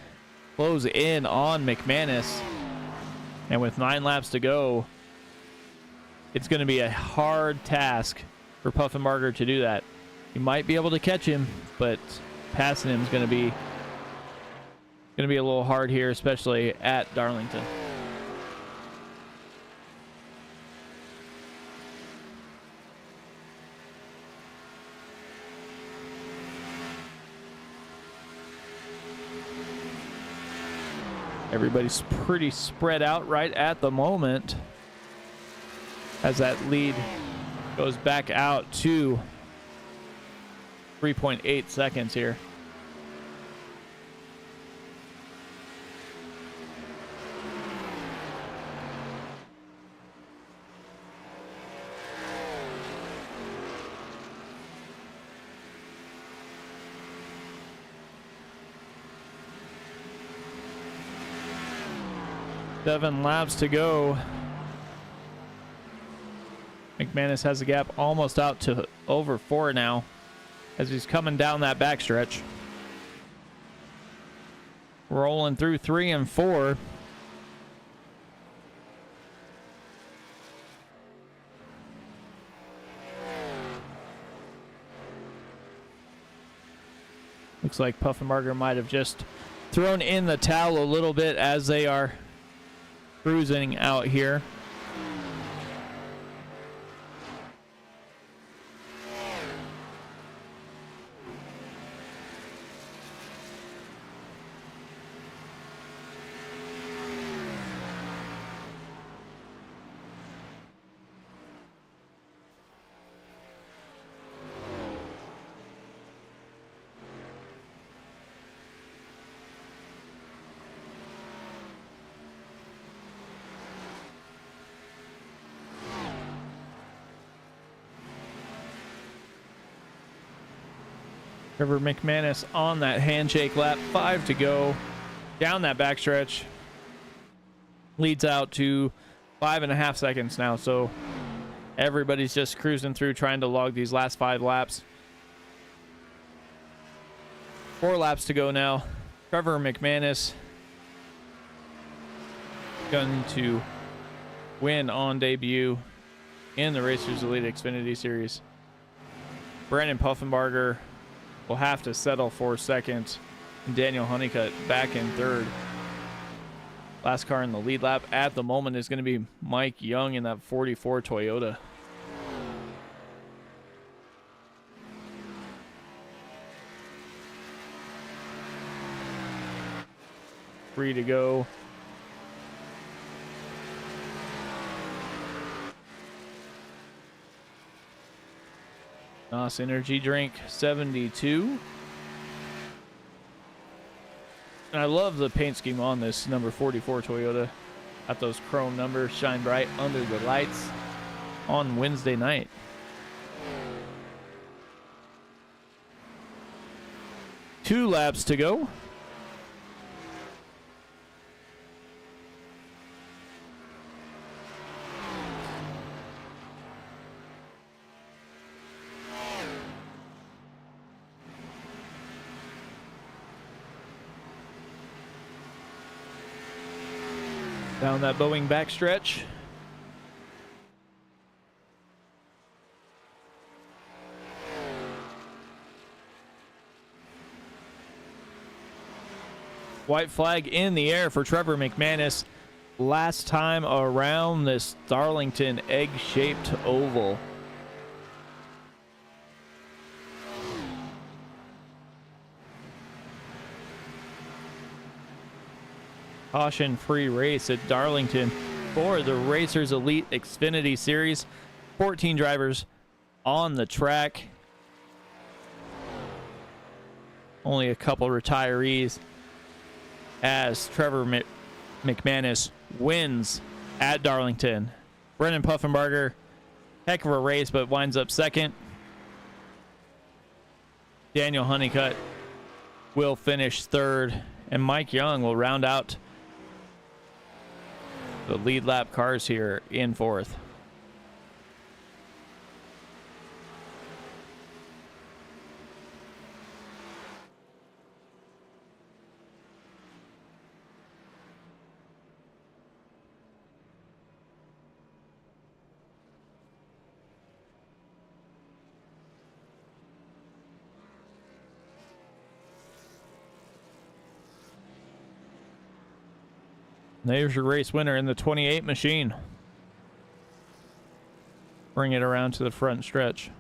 close in on McManus. And with 9 laps to go, it's going to be a hard task for Puffenbarger to do that. He might be able to catch him, but passing him is going to be a little hard here, especially at Darlington. Everybody's pretty spread out right at the moment as that lead goes back out to 3.8 seconds here. 7 laps to go. McManus has the gap almost out to over 4 now as he's coming down that backstretch. Rolling through 3 and 4. Looks like Puffenbarger might have just thrown in the towel a little bit as they are cruising out here. Trevor McManus on that handshake lap, 5 to go. Down that backstretch. Leads out to 5.5 seconds now. So everybody's just cruising through trying to log these last 5 laps. 4 laps to go now. Trevor McManus going to win on debut in the Racers Elite Xfinity Series. Brandon Puffenbarger will have to settle for second. And Daniel Honeycutt back in third. Last car in the lead lap at the moment is going to be Mike Young in that 44 Toyota. Three to go. NOS Energy Drink 72. And I love the paint scheme on this number 44 Toyota. Got those chrome numbers shine bright under the lights on Wednesday night. Two laps to go. Down that Boeing backstretch. White flag in the air for Trevor McManus. Last time around this Darlington egg-shaped oval. Caution-free race at Darlington for the Racers Elite Xfinity Series. 14 drivers on the track. Only a couple retirees as Trevor McManus wins at Darlington. Brendan Puffenbarger, heck of a race, but winds up second. Daniel Honeycutt will finish third, and Mike Young will round out the lead lap cars here in fourth. There's your race winner in the 28 machine. Bring it around to the front stretch.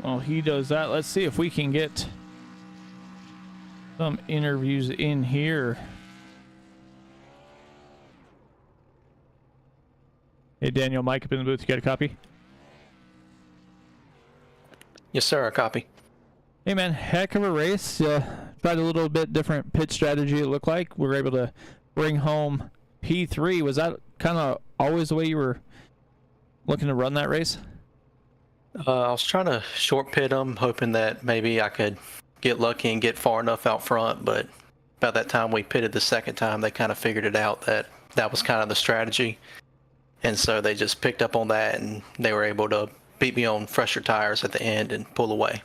Well, he does that. Let's see if we can get some interviews in here. Hey, Daniel, Mike up in the booth. You got a copy? Yes, sir. A copy. Hey, man, heck of a race. Tried a little bit different pit strategy, it looked like. We were able to bring home P3. Was that kind of always the way you were looking to run that race? I was trying to short pit them, hoping that maybe I could get lucky and get far enough out front. But about that time we pitted the second time, they kind of figured it out that that was kind of the strategy. And so they just picked up on that, and they were able to beat me on fresher tires at the end and pull away.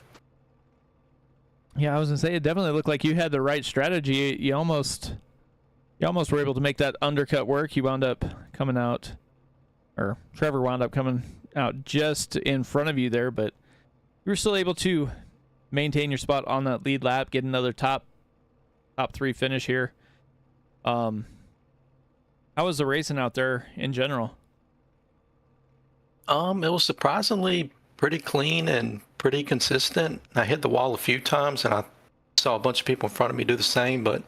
Yeah, I was gonna say it definitely looked like you had the right strategy. You almost were able to make that undercut work. You wound up coming out, or Trevor wound up coming out just in front of you there, but you were still able to maintain your spot on that lead lap, get another top 3 finish here. How was the racing out there in general? It was surprisingly pretty clean and pretty consistent. I hit the wall a few times, and I saw a bunch of people in front of me do the same, but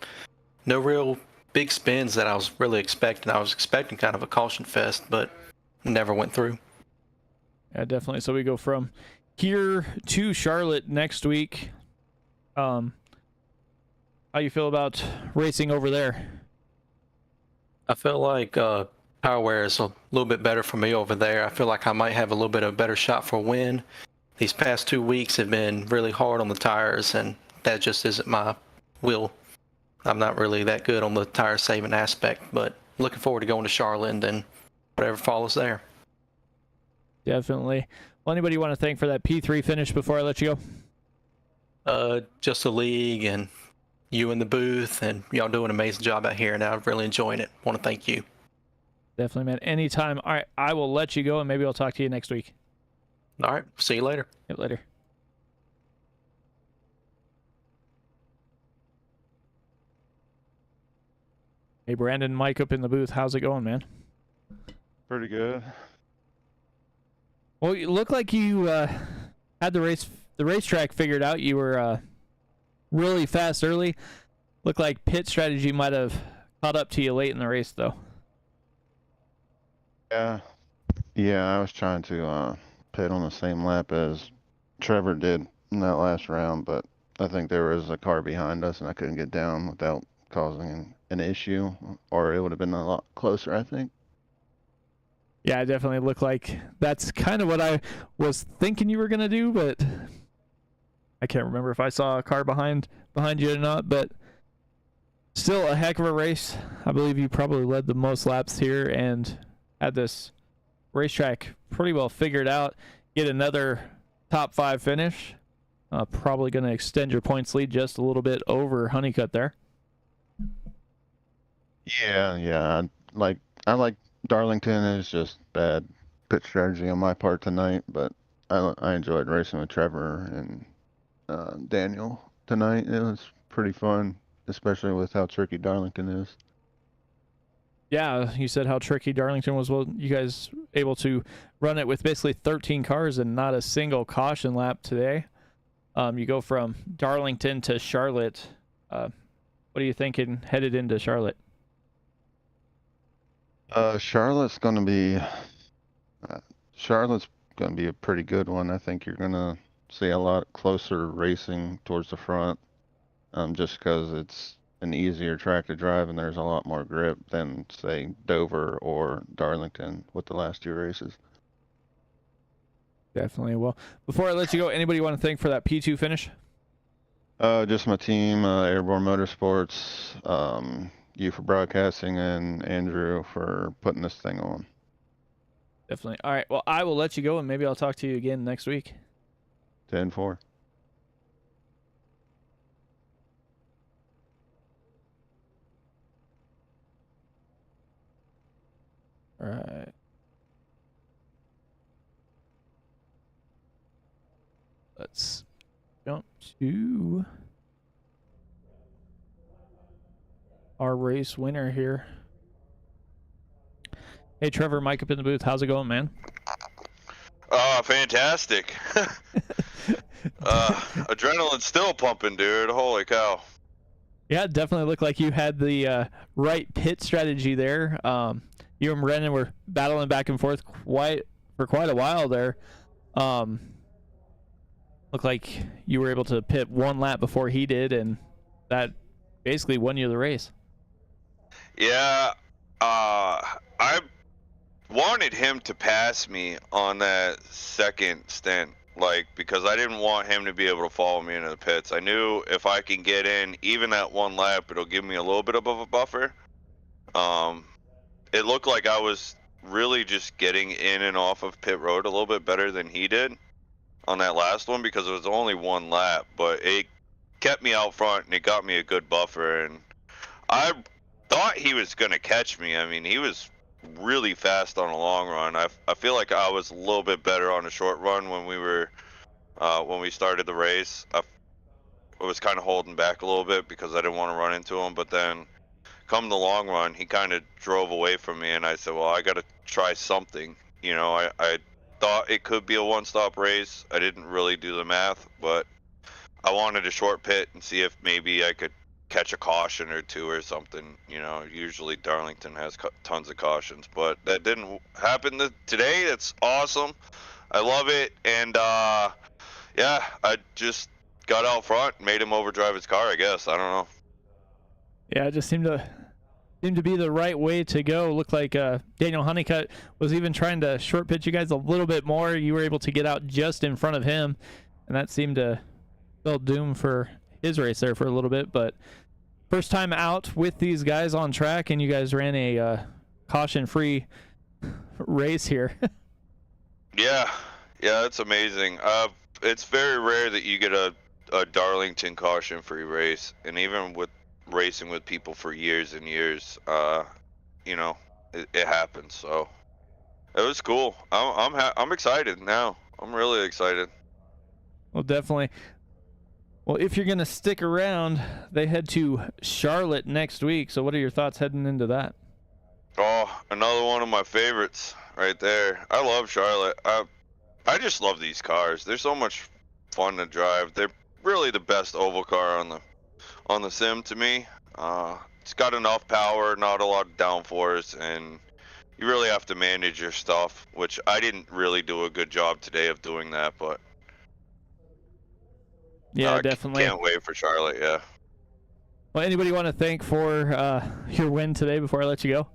no real big spins that I was really expecting. I was expecting kind of a caution fest, but never went through. Yeah, definitely. So we go from here to Charlotte next week. How you feel about racing over there? I feel like power wear is a little bit better for me over there. I feel like I might have a little bit of a better shot for a win. These past 2 weeks have been really hard on the tires, and that just isn't my will. I'm not really that good on the tire saving aspect, but looking forward to going to Charlotte and then whatever follows there. Definitely. Well, anybody you want to thank for that P3 finish before I let you go? Just the league and you in the booth, and y'all doing an amazing job out here, and I'm really enjoying it. Want to thank you. Definitely, man. Anytime. All right, I will let you go, and maybe I'll talk to you next week. All right. See you later. Yep, later. Hey, Brandon, Mike up in the booth. How's it going, man? Pretty good. Well, you look like you had the racetrack figured out. You were really fast early. Looked like pit strategy might have caught up to you late in the race, though. Yeah, I was trying to pit on the same lap as Trevor did in that last round, but I think there was a car behind us, and I couldn't get down without causing an issue, or it would have been a lot closer, I think. Yeah, it definitely looked like that's kind of what I was thinking you were going to do, but I can't remember if I saw a car behind you or not, but still a heck of a race. I believe you probably led the most laps here and had this racetrack pretty well figured out. Get another top 5 finish. Probably going to extend your points lead just a little bit over Honeycutt there. Yeah. I like Darlington. Is just bad pit strategy on my part tonight, but I enjoyed racing with Trevor and Daniel tonight. It was pretty fun, especially with how tricky Darlington is. Yeah, you said how tricky Darlington was. Well, you guys able to run it with basically 13 cars and not a single caution lap today. You go from Darlington to Charlotte. What are you thinking headed into Charlotte? Charlotte's going to be a pretty good one. I think you're going to see a lot closer racing towards the front, just because it's an easier track to drive and there's a lot more grip than, say, Dover or Darlington with the last 2 races. Definitely. Well, before I let you go, anybody want to thank for that P2 finish? Just my team, Airborne Motorsports, you for broadcasting, and Andrew for putting this thing on. Definitely. All right. Well, I will let you go, and maybe I'll talk to you again next week. 10-4. All right. Let's jump to our race winner here. Hey, Trevor, Mike up in the booth. How's it going, man? Oh, fantastic. Adrenaline's still pumping, dude. Holy cow. Yeah, it definitely looked like you had the right pit strategy there. You and Brennan were battling back and forth for quite a while there. Looked like you were able to pit one lap before he did, and that basically won you the race. Yeah, I wanted him to pass me on that second stint, like, because I didn't want him to be able to follow me into the pits. I knew if I can get in even that one lap, it'll give me a little bit of a buffer. It looked like I was really just getting in and off of pit road a little bit better than he did on that last one, because it was only one lap, but it kept me out front and it got me a good buffer, and I thought he was going to catch me. I mean, he was really fast on a long run. I feel like I was a little bit better on a short run when we started the race. I was kind of holding back a little bit because I didn't want to run into him, but then come the long run, he kind of drove away from me, and I said, well, I got to try something. You know, I thought it could be a one-stop race. I didn't really do the math, but I wanted a short pit and see if maybe I could catch a caution or two or something. You know, usually Darlington has tons of cautions, but that didn't happen today. It's awesome. I love it. And yeah, I just got out front and made him overdrive his car, I guess. I don't know. Yeah, it just seemed to be the right way to go. Looked like Daniel Honeycutt was even trying to short pitch you guys a little bit more. You were able to get out just in front of him, and that seemed to spell doom for his race there for a little bit. But first time out with these guys on track, and you guys ran a caution-free race here. Yeah, it's amazing. It's very rare that you get a Darlington caution-free race, and even with racing with people for years and years, you know, it happens. So it was cool. I'm excited now. I'm really excited. Well, definitely. Well, if you're going to stick around, they head to Charlotte next week. So what are your thoughts heading into that? Oh, another one of my favorites right there. I love Charlotte. I just love these cars. They're so much fun to drive. They're really the best oval car on the sim to me. It's got enough power, not a lot of downforce, and you really have to manage your stuff, which I didn't really do a good job today of doing that, but yeah, definitely. Can't wait for Charlotte. Yeah. Well, anybody want to thank for your win today before I let you go?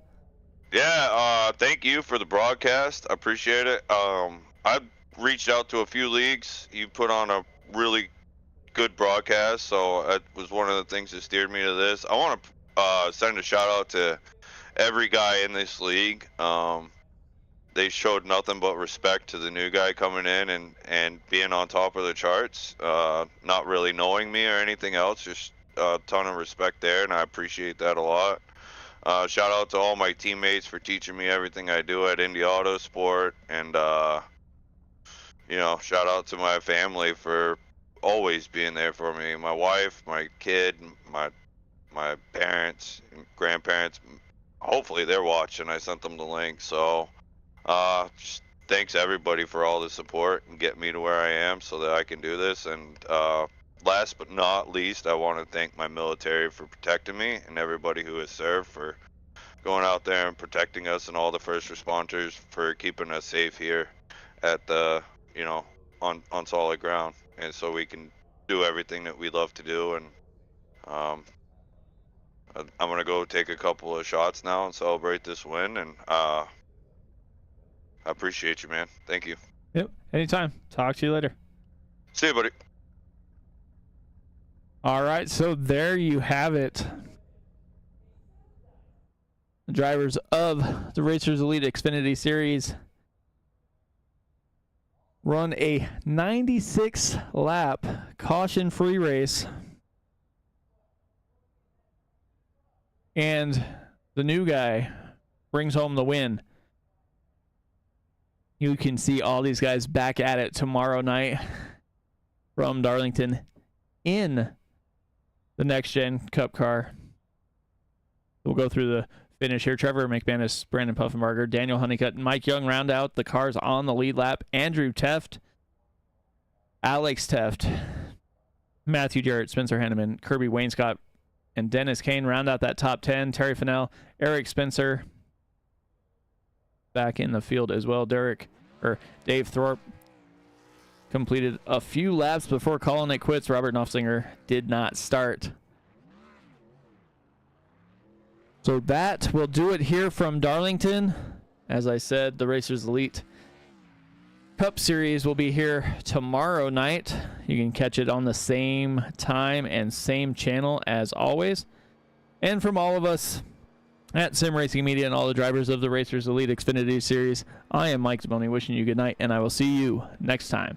Yeah, thank you for the broadcast. I appreciate it. I reached out to a few leagues. You put on a really good broadcast, so it was one of the things that steered me to this. I want to send a shout out to every guy in this league. They showed nothing but respect to the new guy coming in and being on top of the charts, not really knowing me or anything else, just a ton of respect there, and I appreciate that a lot. Shout out to all my teammates for teaching me everything I do at Indy Autosport, and you know, shout out to my family for always being there for me. My wife, my kid, my parents, and grandparents. Hopefully they're watching. I sent them the link. So just thanks everybody for all the support and get me to where I am so that I can do this. And last but not least, I want to thank my military for protecting me, and everybody who has served for going out there and protecting us, and all the first responders for keeping us safe here at the, you know, on solid ground, and so we can do everything that we love to do. And I'm gonna go take a couple of shots now and celebrate this win, and I appreciate you, man. Thank you. Yep, anytime. Talk to you later. See you, buddy. All right, so there you have it. The drivers of the Racers Elite Xfinity Series run a 96-lap caution-free race. And the new guy brings home the win. You can see all these guys back at it tomorrow night from Darlington in the Next Gen Cup car. We'll go through the finish here. Trevor McManus, Brandon Puffenbarger, Daniel Honeycutt, and Mike Young round out the cars on the lead lap. Andrew Teft Alex Teft, Matthew Jarrett, Spencer Henneman, Kirby Wainscott, and Dennis Kane round out that top 10. Terry Fennell, Eric Spencer back in the field as well. Dave Thorpe completed a few laps before calling it quits. Robert Knopfsinger did not start. So that will do it here from Darlington. As I said, the Racers Elite Cup Series will be here tomorrow night. You can catch it on the same time and same channel as always. And from all of us at Sim Racing Media and all the drivers of the Racers Elite Xfinity Series, I am Mike Zaboni wishing you good night, and I will see you next time.